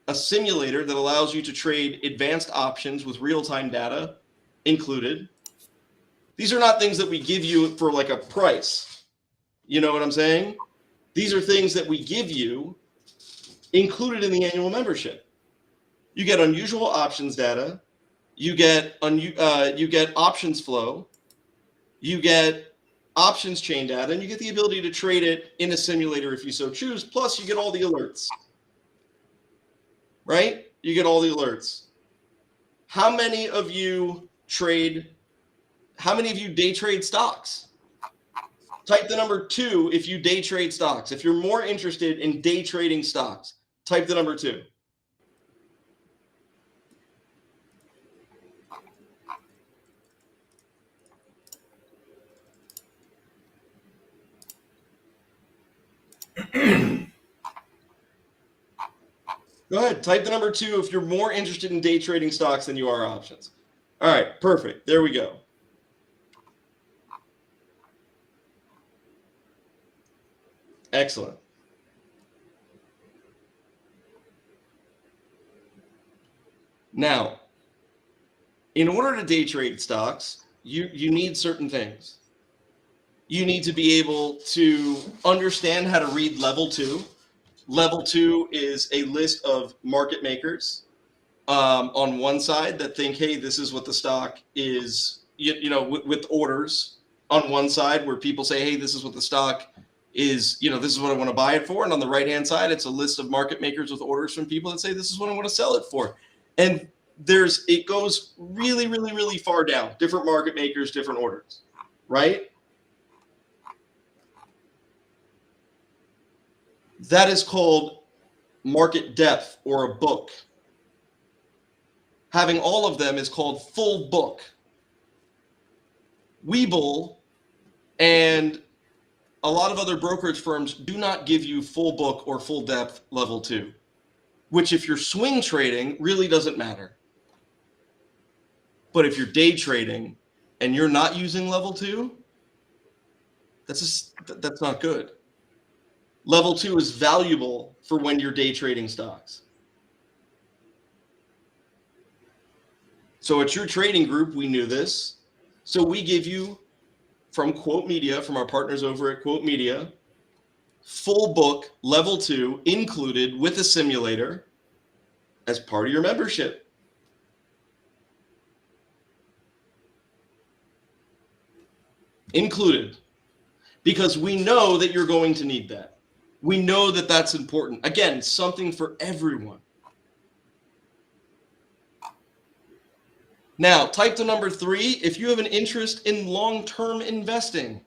Speaker 5: a simulator that allows you to trade advanced options with real-time data included. These are not things that we give you for like a price. You know what I'm saying? These are things that we give you included in the annual membership. You get unusual options data. You get options flow. You get options chain data, and you get the ability to trade it in a simulator if you so choose. Plus, you get all the alerts. Right? You get all the alerts. How many of you day trade stocks? Type the number 2 if you day trade stocks. If you're more interested in day trading stocks, type the number 2. Go ahead, type the number 2 if you're more interested in day trading stocks than you are options. All right, perfect. There we go. Excellent. Now, in order to day trade stocks, you need certain things. You need to be able to understand how to read level 2. Level 2 is a list of market makers on one side that think, hey, this is what the stock is, with orders on one side where people say, hey, this is what the stock is, this is what I want to buy it for. And on the right-hand side, it's a list of market makers with orders from people that say, this is what I want to sell it for. And it goes really, really, really far down. Different market makers, different orders, right? That is called market depth or a book. Having all of them is called full book. Webull and a lot of other brokerage firms do not give you full book or full depth level 2, which if you're swing trading really doesn't matter. But if you're day trading and you're not using level 2, that's not good. Level 2 is valuable for when you're day trading stocks. So at True Trading Group, we knew this. So we give you, from Quote Media, from our partners over at Quote Media, full book, level 2, included with a simulator as part of your membership. Included. Because we know that you're going to need that. We know that that's important. Again, something for everyone. Now, type the number 3 if you have an interest in long-term investing.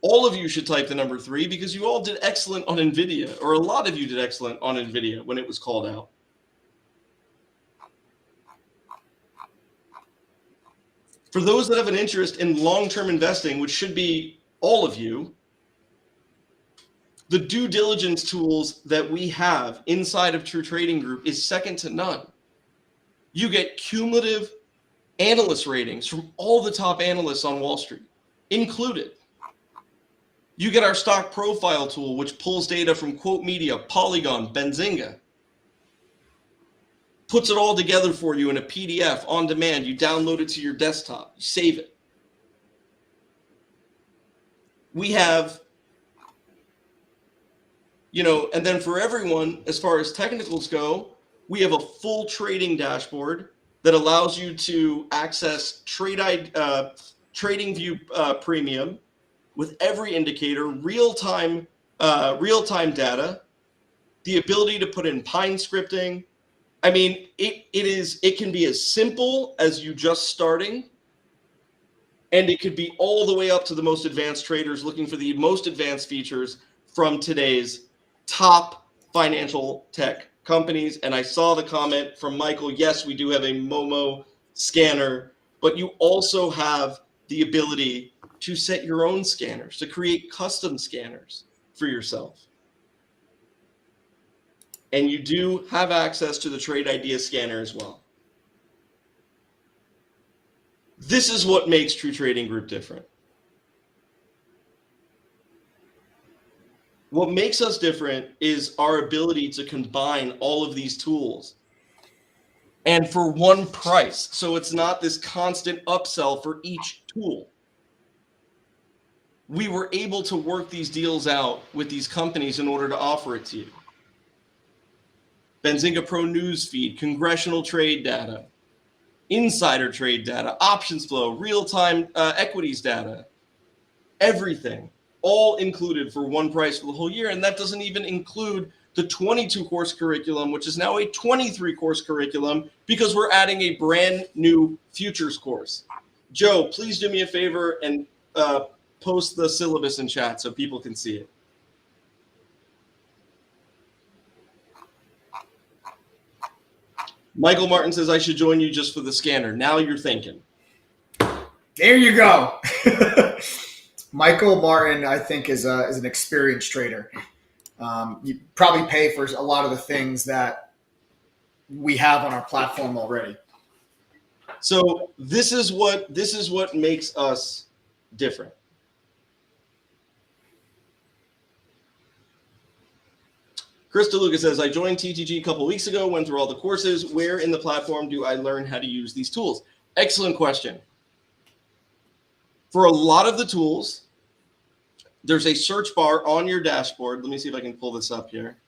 Speaker 5: All of you should type the number 3 because you all did excellent on NVIDIA, or a lot of you did excellent on NVIDIA when it was called out. For those that have an interest in long-term investing, which should be all of you, the due diligence tools that we have inside of True Trading Group is second to none. You get cumulative analyst ratings from all the top analysts on Wall Street, included. You get our stock profile tool, which pulls data from Quote Media, Polygon, Benzinga. Puts it all together for you in a PDF on demand. You download it to your desktop. You save it. We have, and then for everyone, as far as technicals go, we have a full trading dashboard that allows you to access TradingView Premium with every indicator, real-time data, the ability to put in Pine scripting. I mean, it can be as simple as you just starting, and it could be all the way up to the most advanced traders looking for the most advanced features from today's top financial tech companies. And I saw the comment from Michael, yes, we do have a Momo scanner, but you also have the ability to set your own scanners, to create custom scanners for yourself. And you do have access to the Trade Idea Scanner as well. This is what makes True Trading Group different. What makes us different is our ability to combine all of these tools and for one price. So it's not this constant upsell for each tool. We were able to work these deals out with these companies in order to offer it to you. Benzinga Pro Newsfeed, Congressional Trade Data, Insider Trade Data, Options Flow, Real-Time Equities Data, everything, all included for one price for the whole year. And that doesn't even include the 22-course curriculum, which is now a 23-course curriculum because we're adding a brand new futures course. Joe, please do me a favor and post the syllabus in chat so people can see it. Michael Martin says, I should join you just for the scanner. Now you're thinking.
Speaker 1: There you go. Michael Martin, I think, is an experienced trader. You probably pay for a lot of the things that we have on our platform already.
Speaker 5: So this is what makes us different. Chris DeLuca says, I joined TTG a couple of weeks ago, went through all the courses. Where in the platform do I learn how to use these tools? Excellent question. For a lot of the tools, there's a search bar on your dashboard. Let me see if I can pull this up here.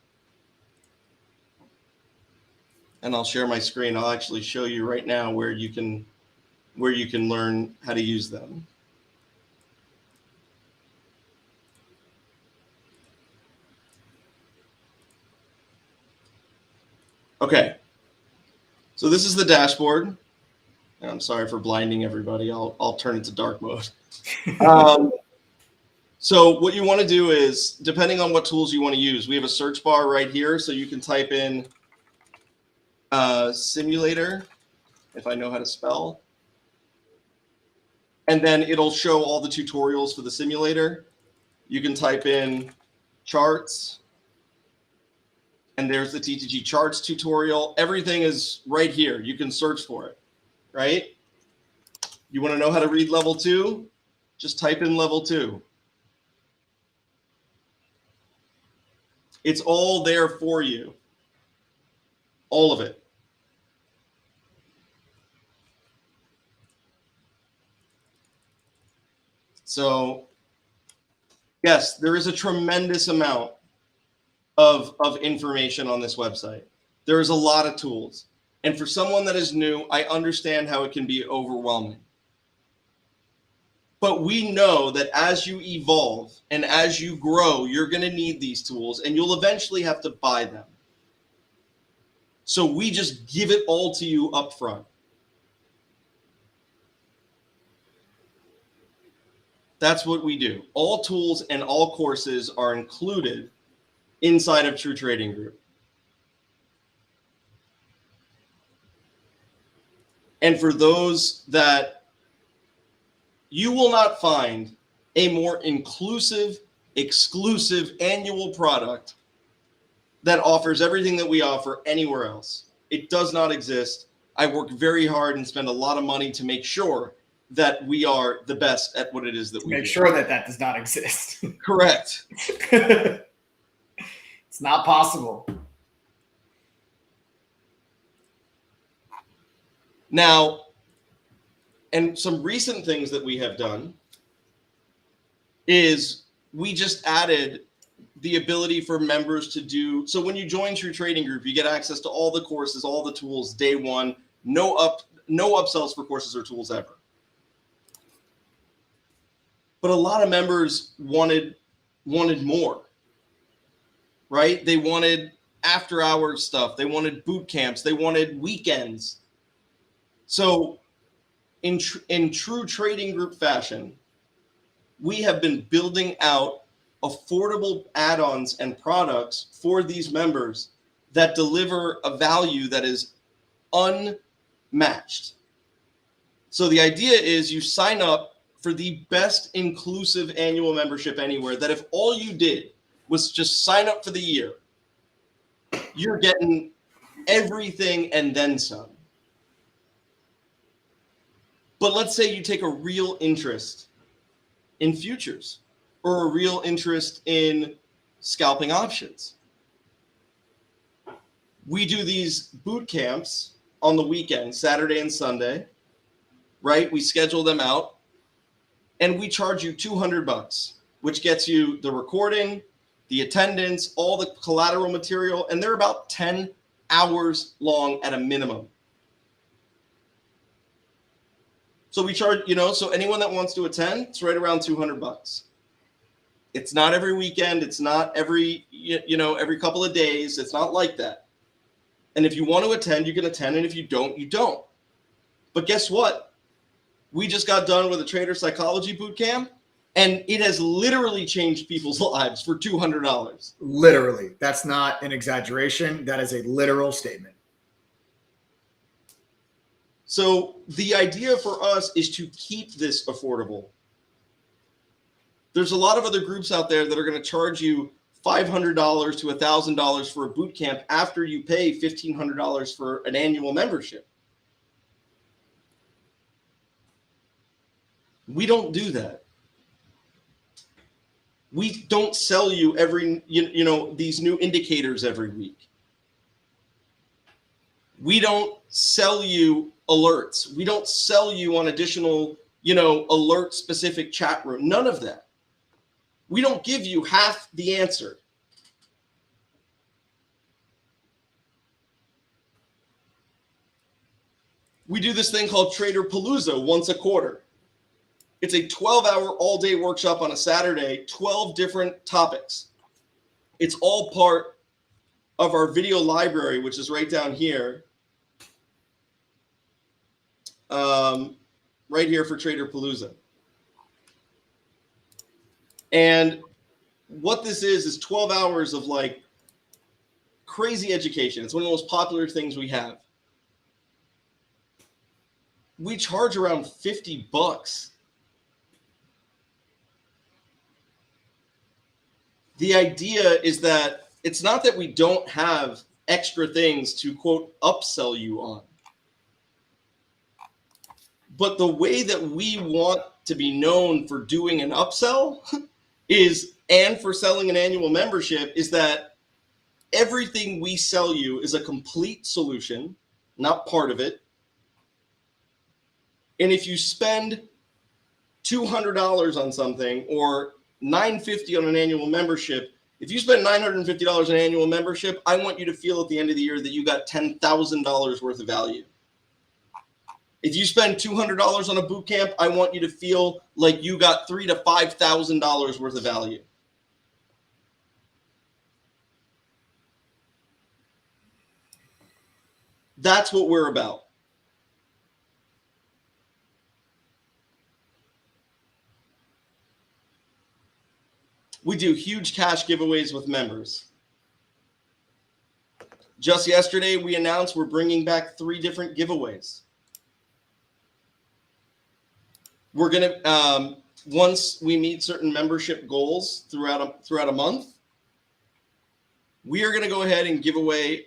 Speaker 5: And I'll share my screen. I'll actually show you right now where you can learn how to use them. Okay, so this is the dashboard. I'm sorry for blinding everybody. I'll turn it to dark mode. So what you want to do is, depending on what tools you want to use, we have a search bar right here, so you can type in simulator, if I know how to spell, and then it'll show all the tutorials for the simulator. You can type in charts. And there's the TTG charts tutorial. Everything is right here. You can search for it, right? You want to know how to read level 2? Just type in level 2. It's all there for you. All of it. So, yes, there is a tremendous amount of information on this website. There's a lot of tools. And for someone that is new, I understand how it can be overwhelming. But we know that as you evolve and as you grow, you're going to need these tools and you'll eventually have to buy them. So we just give it all to you up front. That's what we do. All tools and all courses are included inside of True Trading Group. And for those that you will not find a more inclusive, exclusive annual product that offers everything that we offer anywhere else. It does not exist. I work very hard and spend a lot of money to make sure that we are the best at what it is that we
Speaker 1: Make
Speaker 5: do.
Speaker 1: sure that that does not exist.
Speaker 5: Correct.
Speaker 1: It's not possible.
Speaker 5: Now, and some recent things that we have done is we just added the ability for members to do, so when you join True Trading Group, you get access to all the courses, all the tools, day one, no upsells for courses or tools ever. But a lot of members wanted more, right? They wanted after hours stuff. They wanted boot camps. They wanted weekends. So in true trading group fashion, we have been building out affordable add-ons and products for these members that deliver a value that is unmatched. So the idea is you sign up for the best inclusive annual membership anywhere, that if all you did was just sign up for the year, you're getting everything and then some. But let's say you take a real interest in futures or a real interest in scalping options. We do these boot camps on the weekend, Saturday and Sunday, right? We schedule them out and we charge you $200, which gets you the recording, the attendance, all the collateral material, and they're about 10 hours long at a minimum. So we charge, so anyone that wants to attend, it's right around $200. It's not every weekend. It's not every couple of days. It's not like that. And if you want to attend, you can attend. And if you don't, you don't. But guess what? We just got done with a trader psychology boot camp, and it has literally changed people's lives for $200.
Speaker 1: Literally. That's not an exaggeration. That is a literal statement.
Speaker 5: So the idea for us is to keep this affordable. There's a lot of other groups out there that are going to charge you $500 to $1,000 for a boot camp after you pay $1,500 for an annual membership. We don't do that. We don't sell you these new indicators every week. We don't sell you alerts. We don't sell you on additional, alert specific chat room. None of that. We don't give you half the answer. We do this thing called Trader Palooza once a quarter. It's a 12-hour all-day workshop on a Saturday, 12 different topics. It's all part of our video library, which is right down here. Right here for Trader Palooza. And what this is 12 hours of like crazy education. It's one of the most popular things we have. We charge around $50. The idea is that it's not that we don't have extra things to, quote, upsell you on. But the way that we want to be known for doing an upsell and for selling an annual membership is that everything we sell you is a complete solution, not part of it. And if you spend $200 on something or $950 on an annual membership, if you spend $950 on an annual membership, I want you to feel at the end of the year that you got $10,000 worth of value. If you spend $200 on a boot camp, I want you to feel like you got $3,000 to $5,000 worth of value. That's what we're about. We do huge cash giveaways with members. Just yesterday, we announced we're bringing back 3 different giveaways. We're going to, once we meet certain membership goals throughout a month, we are going to go ahead and give away.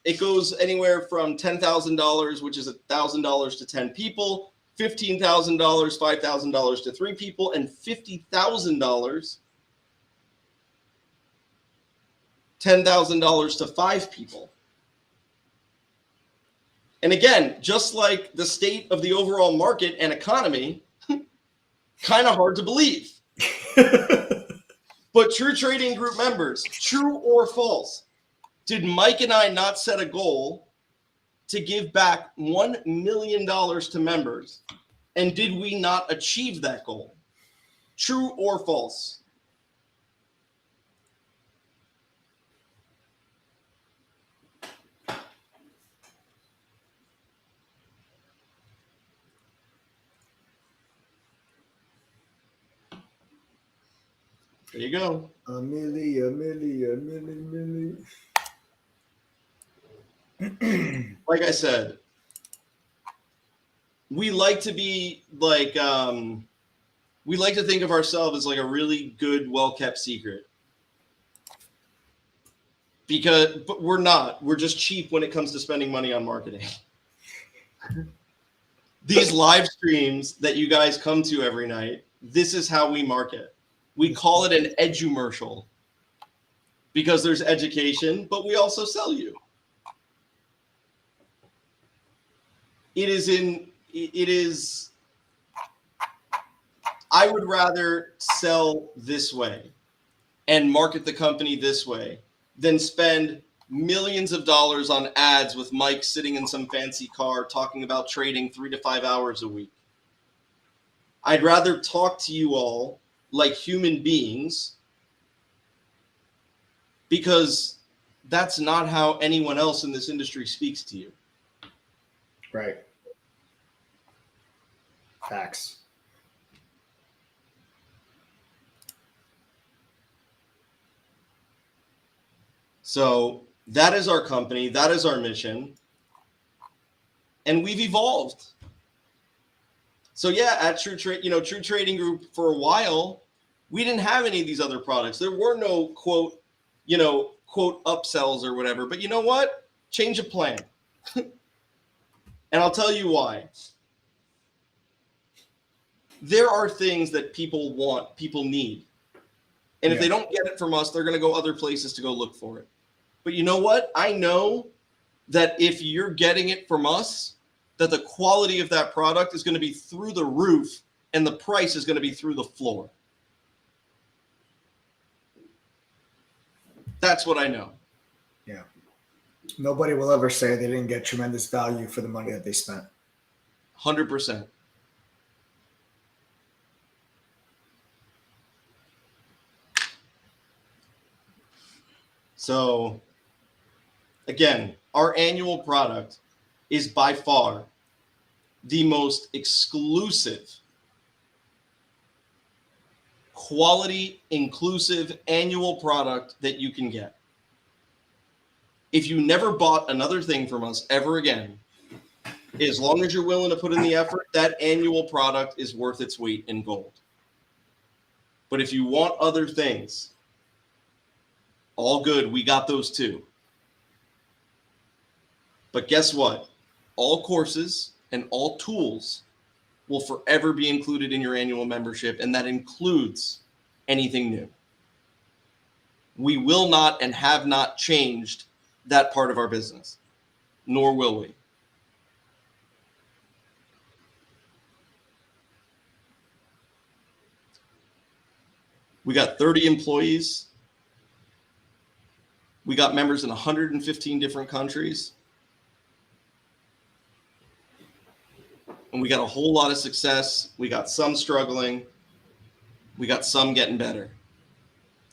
Speaker 5: It goes anywhere from $10,000, which is $1,000 to 10 people, $15,000, $5,000 to 3 people, and $50,000, $10,000 to 5 people. And again, just like the state of the overall market and economy, kind of hard to believe. But True Trading Group members, true or false, did Mike and I not set a goal to give back $1 million to members? And did we not achieve that goal? True or false? There you go.
Speaker 1: A milli.
Speaker 5: Like I said, we like to be like, we like to think of ourselves as like a really good, well-kept secret. But we're not. We're just cheap when it comes to spending money on marketing. These live streams that you guys come to every night, this is how we market. We call it an edumercial because there's education, but we also sell you. I would rather sell this way and market the company this way than spend millions of dollars on ads with Mike sitting in some fancy car talking about trading 3 to 5 hours a week. I'd rather talk to you all like human beings, because that's not how anyone else in this industry speaks to you.
Speaker 1: Right. Facts.
Speaker 5: So that is our company. That is our mission. And we've evolved. So yeah, at True Trading Group for a while, we didn't have any of these other products. There were no quote upsells or whatever. But you know what? Change of plan. And I'll tell you why. There are things that people want, people need. And if they don't get it from us, they're going to go other places to go look for it. But you know what? I know that if you're getting it from us, that the quality of that product is going to be through the roof and the price is going to be through the floor. That's what I know.
Speaker 1: Yeah. Nobody will ever say they didn't get tremendous value for the money that they spent.
Speaker 5: 100%. So, again, our annual product is by far the most exclusive, quality, inclusive annual product that you can get. If you never bought another thing from us ever again, as long as you're willing to put in the effort, that annual product is worth its weight in gold. But if you want other things, all good, we got those too. But guess what? All courses and all tools will forever be included in your annual membership, and that includes anything new. We will not and have not changed that part of our business, nor will we. We got 30 employees. We got members in 115 different countries. And we got a whole lot of success. We got some struggling. We got some getting better.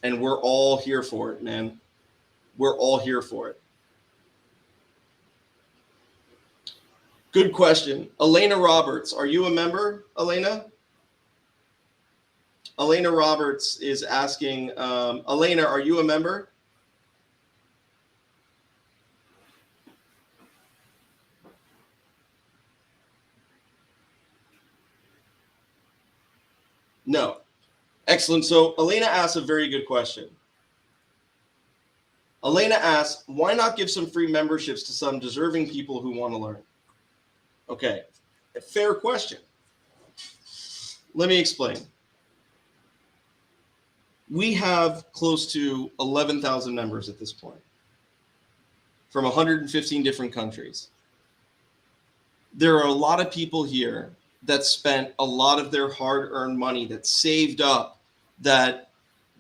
Speaker 5: And we're all here for it, man. We're all here for it. Good question. Elena Roberts, are you a member, Elena? Elena Roberts is asking, Elena, are you a member? No. Excellent. So Elena asks a very good question. Elena asks, why not give some free memberships to some deserving people who want to learn? Okay. A fair question. Let me explain. We have close to 11,000 members at this point from 115 different countries. There are a lot of people here that spent a lot of their hard-earned money, that saved up, that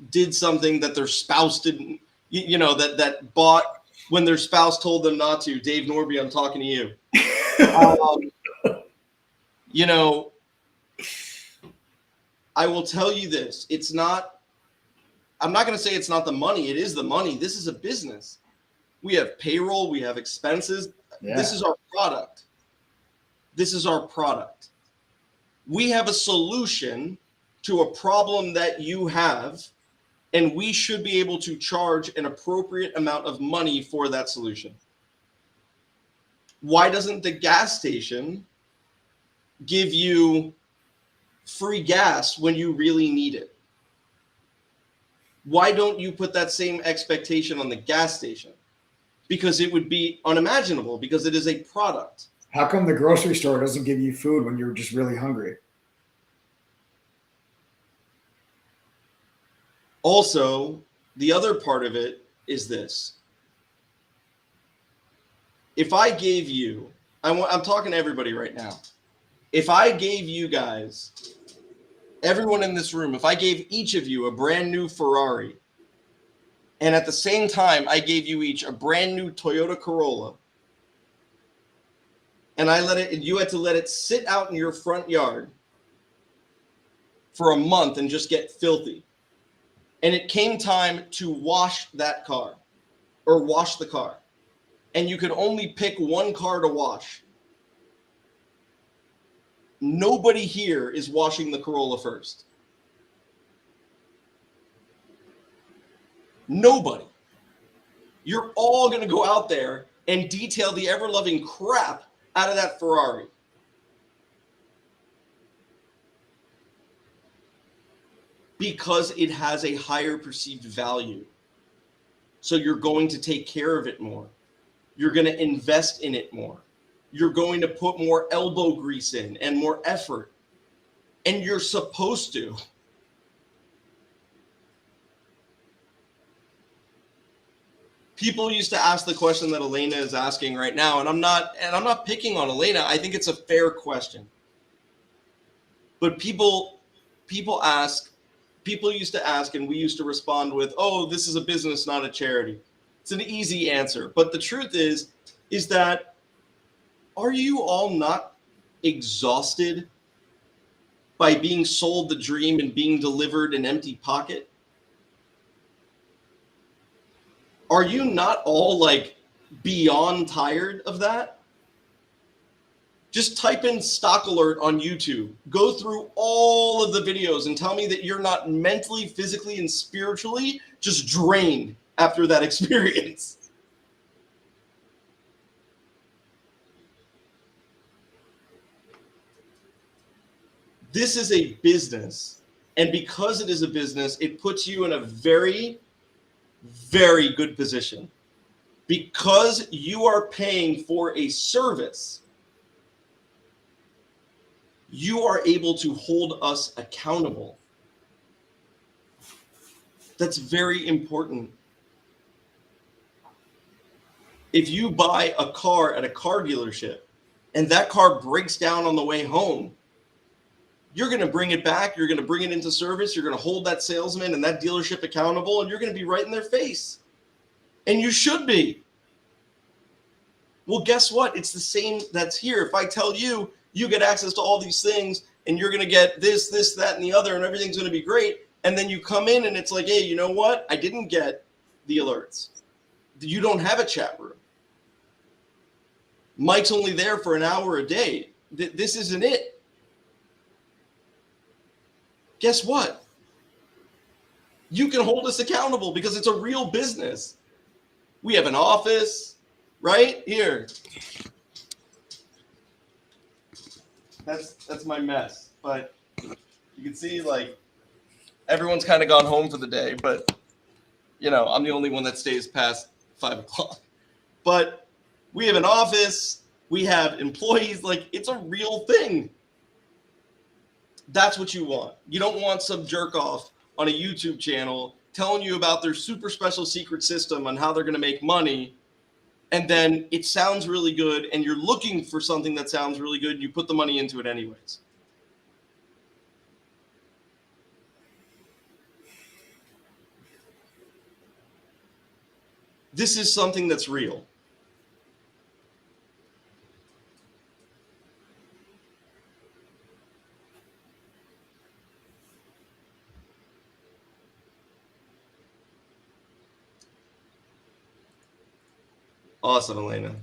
Speaker 5: did something that their spouse didn't, that bought when their spouse told them not to. Dave Norby, I'm talking to you. I will tell you this. I'm not going to say it's not the money. It is the money. This is a business. We have payroll. We have expenses. Yeah. This is our product. This is our product. We have a solution to a problem that you have, and we should be able to charge an appropriate amount of money for that solution. Why doesn't the gas station give you free gas when you really need it? Why don't you put that same expectation on the gas station? Because it would be unimaginable, because it is a product.
Speaker 1: How come the grocery store doesn't give you food when you're just really hungry?
Speaker 5: Also, the other part of it is this. If I gave you, I'm talking to everybody right now. If I gave you guys, everyone in this room, if I gave each of you a brand new Ferrari, and at the same time I gave you each a brand new Toyota Corolla, and you had to let it sit out in your front yard for a month and just get filthy, and it came time to wash that car or wash the car, and you could only pick one car to wash, nobody here is washing the Corolla first. Nobody. You're all going to go out there and detail the ever-loving crap out of that Ferrari. Because it has a higher perceived value. So you're going to take care of it more. You're going to invest in it more. You're going to put more elbow grease in and more effort. And you're supposed to. People used to ask the question that Elena is asking right now, and I'm not picking on Elena. I think it's a fair question. But people used to ask, and we used to respond with, "Oh, this is a business, not a charity." It's an easy answer. But the truth is that, are you all not exhausted by being sold the dream and being delivered an empty pocket? Are you not all like beyond tired of that? Just type in stock alert on YouTube. Go through all of the videos and tell me that you're not mentally, physically, and spiritually just drained after that experience. This is a business, and because it is a business, it puts you in a very, very good position. Because you are paying for a service, you are able to hold us accountable. That's very important. If you buy a car at a car dealership and that car breaks down on the way home, you're going to bring it back. You're going to bring it into service. You're going to hold that salesman and that dealership accountable, and you're going to be right in their face. And you should be. Well, guess what? It's the same that's here. If I tell you, you get access to all these things, and you're going to get this, that, and the other, and everything's going to be great, and then you come in and it's like, hey, you know what? I didn't get the alerts. You don't have a chat room. Mike's only there for an hour a day. This isn't it. Guess what? You can hold us accountable because it's a real business. We have an office right here. That's my mess. But you can see, like, everyone's kind of gone home for the day, but I'm the only one that stays past 5 o'clock. But we have an office, we have employees, like, it's a real thing. That's what you want. You don't want some jerk off on a YouTube channel telling you about their super special secret system on how they're going to make money. And then it sounds really good and you're looking for something that sounds really good. And you put the money into it anyways. This is something that's real. Awesome, Elena.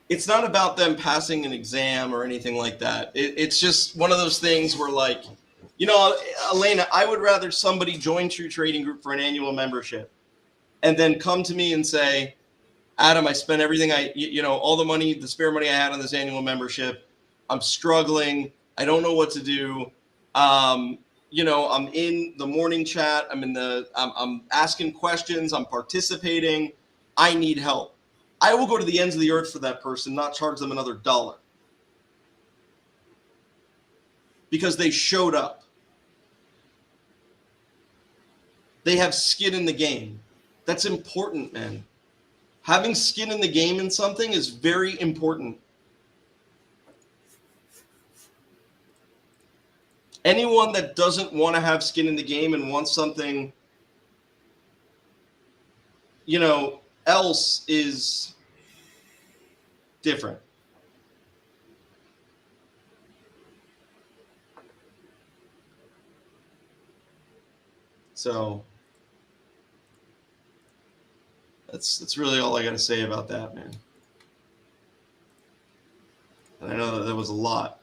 Speaker 5: It's not about them passing an exam or anything like that. It's just one of those things where, like, you know, Elena, I would rather somebody join True Trading Group for an annual membership and then come to me and say, Adam, I spent everything all the money, the spare money I had on this annual membership. I'm struggling. I don't know what to do. I'm in the morning chat. I'm asking questions. I'm participating. I need help. I will go to the ends of the earth for that person, not charge them another $1 because they showed up. They have skin in the game. That's important, man. Having skin in the game in something is very important. Anyone that doesn't want to have skin in the game and wants something, else is different. So that's really all I got to say about that, man. And I know that was a lot.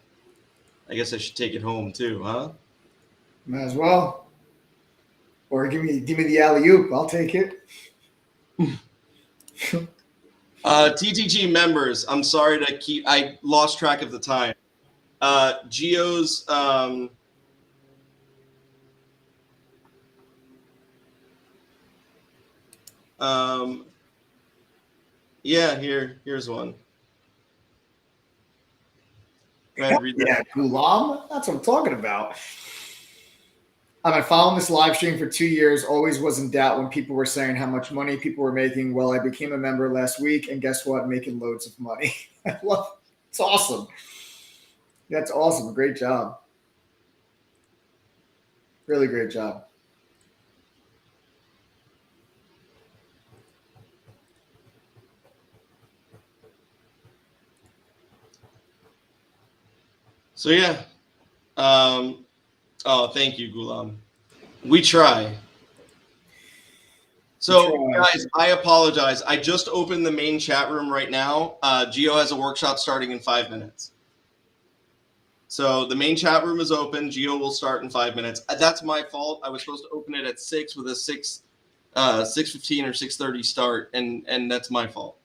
Speaker 5: I guess I should take it home too, huh?
Speaker 1: Might as well. Or give me the alley-oop. I'll take it.
Speaker 5: TTG members, I'm sorry I lost track of the time. Geo's here's one. Go ahead, read that.
Speaker 1: Yeah, Gulam. That's what I'm talking about. I've been following this live stream for 2 years. Always was in doubt when people were saying how much money people were making. Well, I became a member last week, and guess what? Making loads of money. I love it. It's awesome. That's awesome. Great job. Really great job.
Speaker 5: So yeah. Thank you, Gulam. We try. So guys, I apologize. I just opened the main chat room right now. Geo has a workshop starting in 5 minutes. So the main chat room is open. Geo will start in 5 minutes. That's my fault. I was supposed to open it at 6 with a 6:15 or 6:30 start, and that's my fault.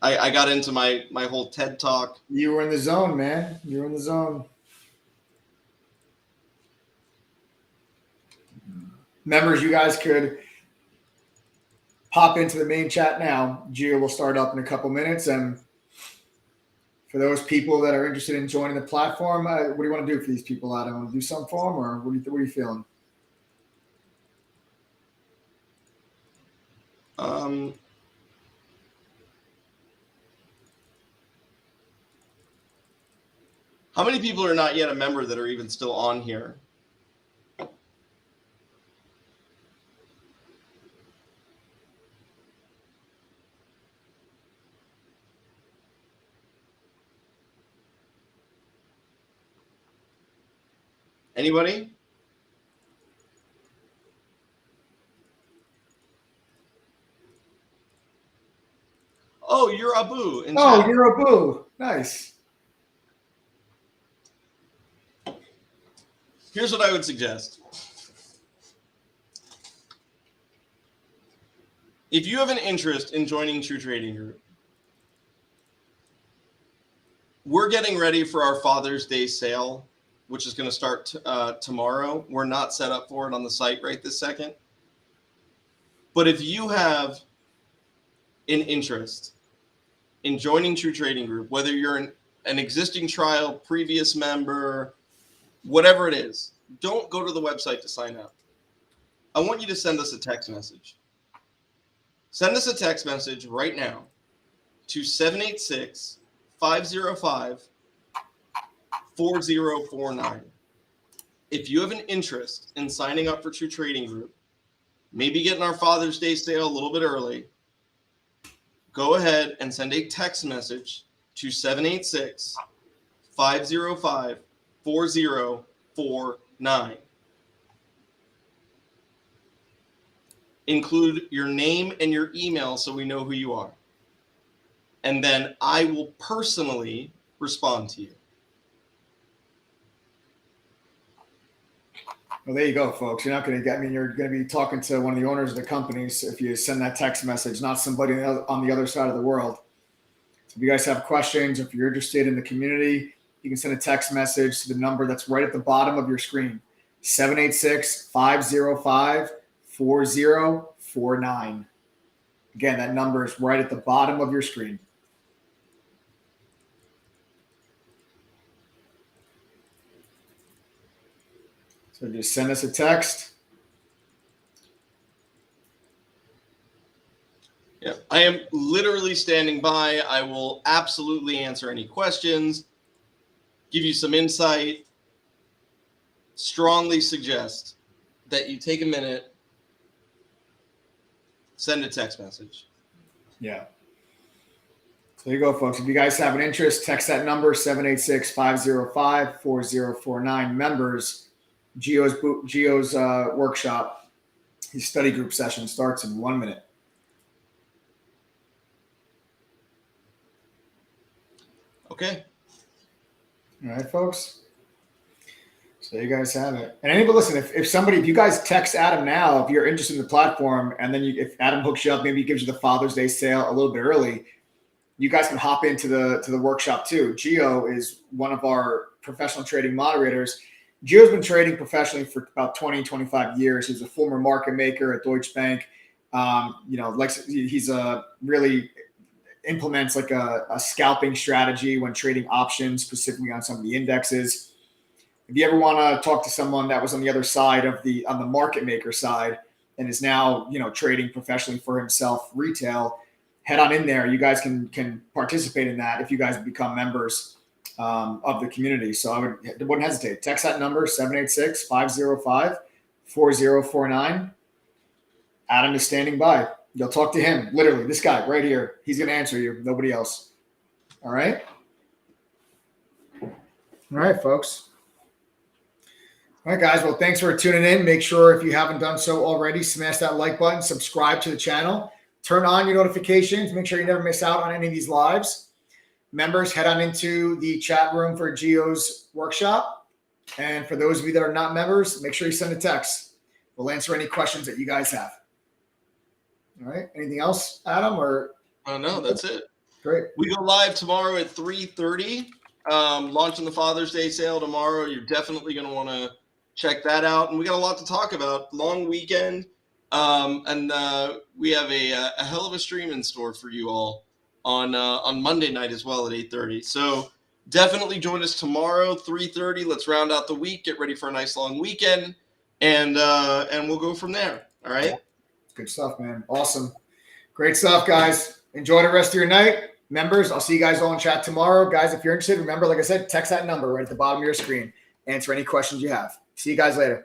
Speaker 5: I got into my whole TED talk.
Speaker 1: You were in the zone, man. You were in the zone. Members, you guys could pop into the main chat now. Gio will start up in a couple minutes. And for those people that are interested in joining the platform, what do you want to do for these people, Adam? Want to do something for them, or what are you feeling?
Speaker 5: How many people are not yet a member that are even still on here? Anybody? Oh, you're Abu.
Speaker 1: You're Abu. Nice.
Speaker 5: Here's what I would suggest. If you have an interest in joining True Trading Group, we're getting ready for our Father's Day sale, which is going to start tomorrow. We're not set up for it on the site right this second. But if you have an interest in joining True Trading Group, whether you're an existing trial, previous member, whatever it is, don't go to the website to sign up. I want you to send us a text message. Send us a text message right now to 786-505-4049. If you have an interest in signing up for True Trading Group, maybe getting our Father's Day sale a little bit early, go ahead and send a text message to 786-505-4049. Include your name and your email so we know who you are. And then I will personally respond to you.
Speaker 1: Well, there you go, folks. You're not going to get, you're going to be talking to one of the owners of the companies if you send that text message, not somebody on the other side of the world. So if you guys have questions, if you're interested in the community, you can send a text message to the number that's right at the bottom of your screen, 786-505-4049. Again, that number is right at the bottom of your screen. So just send us a text.
Speaker 5: Yeah, I am literally standing by. I will absolutely answer any questions, give you some insight. Strongly suggest that you take a minute, send a text message.
Speaker 1: Yeah. So there you go, folks. If you guys have an interest, text that number, 786-505-4049. Members, Gio's workshop, his study group session starts in 1 minute.
Speaker 5: Okay.
Speaker 1: All right, folks. So you guys have it. And anybody listen, if you guys text Adam now, if you're interested in the platform, and then if Adam hooks you up, maybe he gives you the Father's Day sale a little bit early, you guys can hop into the workshop too. Gio is one of our professional trading moderators. Gio's been trading professionally for about 20, 25 years. He's a former market maker at Deutsche Bank. He's really implements like a scalping strategy when trading options, specifically on some of the indexes. If you ever want to talk to someone that was on the other side of on the market maker side and is now, trading professionally for himself, retail, head on in there. You guys can participate in that if you guys become members of the community. So I wouldn't hesitate. Text that number, 786-505-4049. Adam is standing by. You'll talk to him. Literally, this guy right here. He's going to answer you. Nobody else. All right? All right, folks. All right, guys. Well, thanks for tuning in. Make sure if you haven't done so already, smash that like button, subscribe to the channel, turn on your notifications. Make sure you never miss out on any of these lives. Members, head on into the chat room for Gio's workshop. And for those of you that are not members, make sure you send a text. We'll answer any questions that you guys have. All right. Anything else, Adam?
Speaker 5: No, that's it.
Speaker 1: Great.
Speaker 5: We go live tomorrow at 3:30. Launching the Father's Day sale tomorrow. You're definitely going to want to check that out. And we got a lot to talk about. Long weekend. And we have a hell of a stream in store for you all on Monday night as well at 8:30. So definitely join us tomorrow, 3:30. Let's round out the week. Get ready for a nice long weekend. And we'll go from there. All right.
Speaker 1: Good stuff, man. Awesome. Great stuff, guys. Enjoy the rest of your night. Members, I'll see you guys all in chat tomorrow. Guys, if you're interested, remember, like I said, text that number right at the bottom of your screen. Answer any questions you have. See you guys later.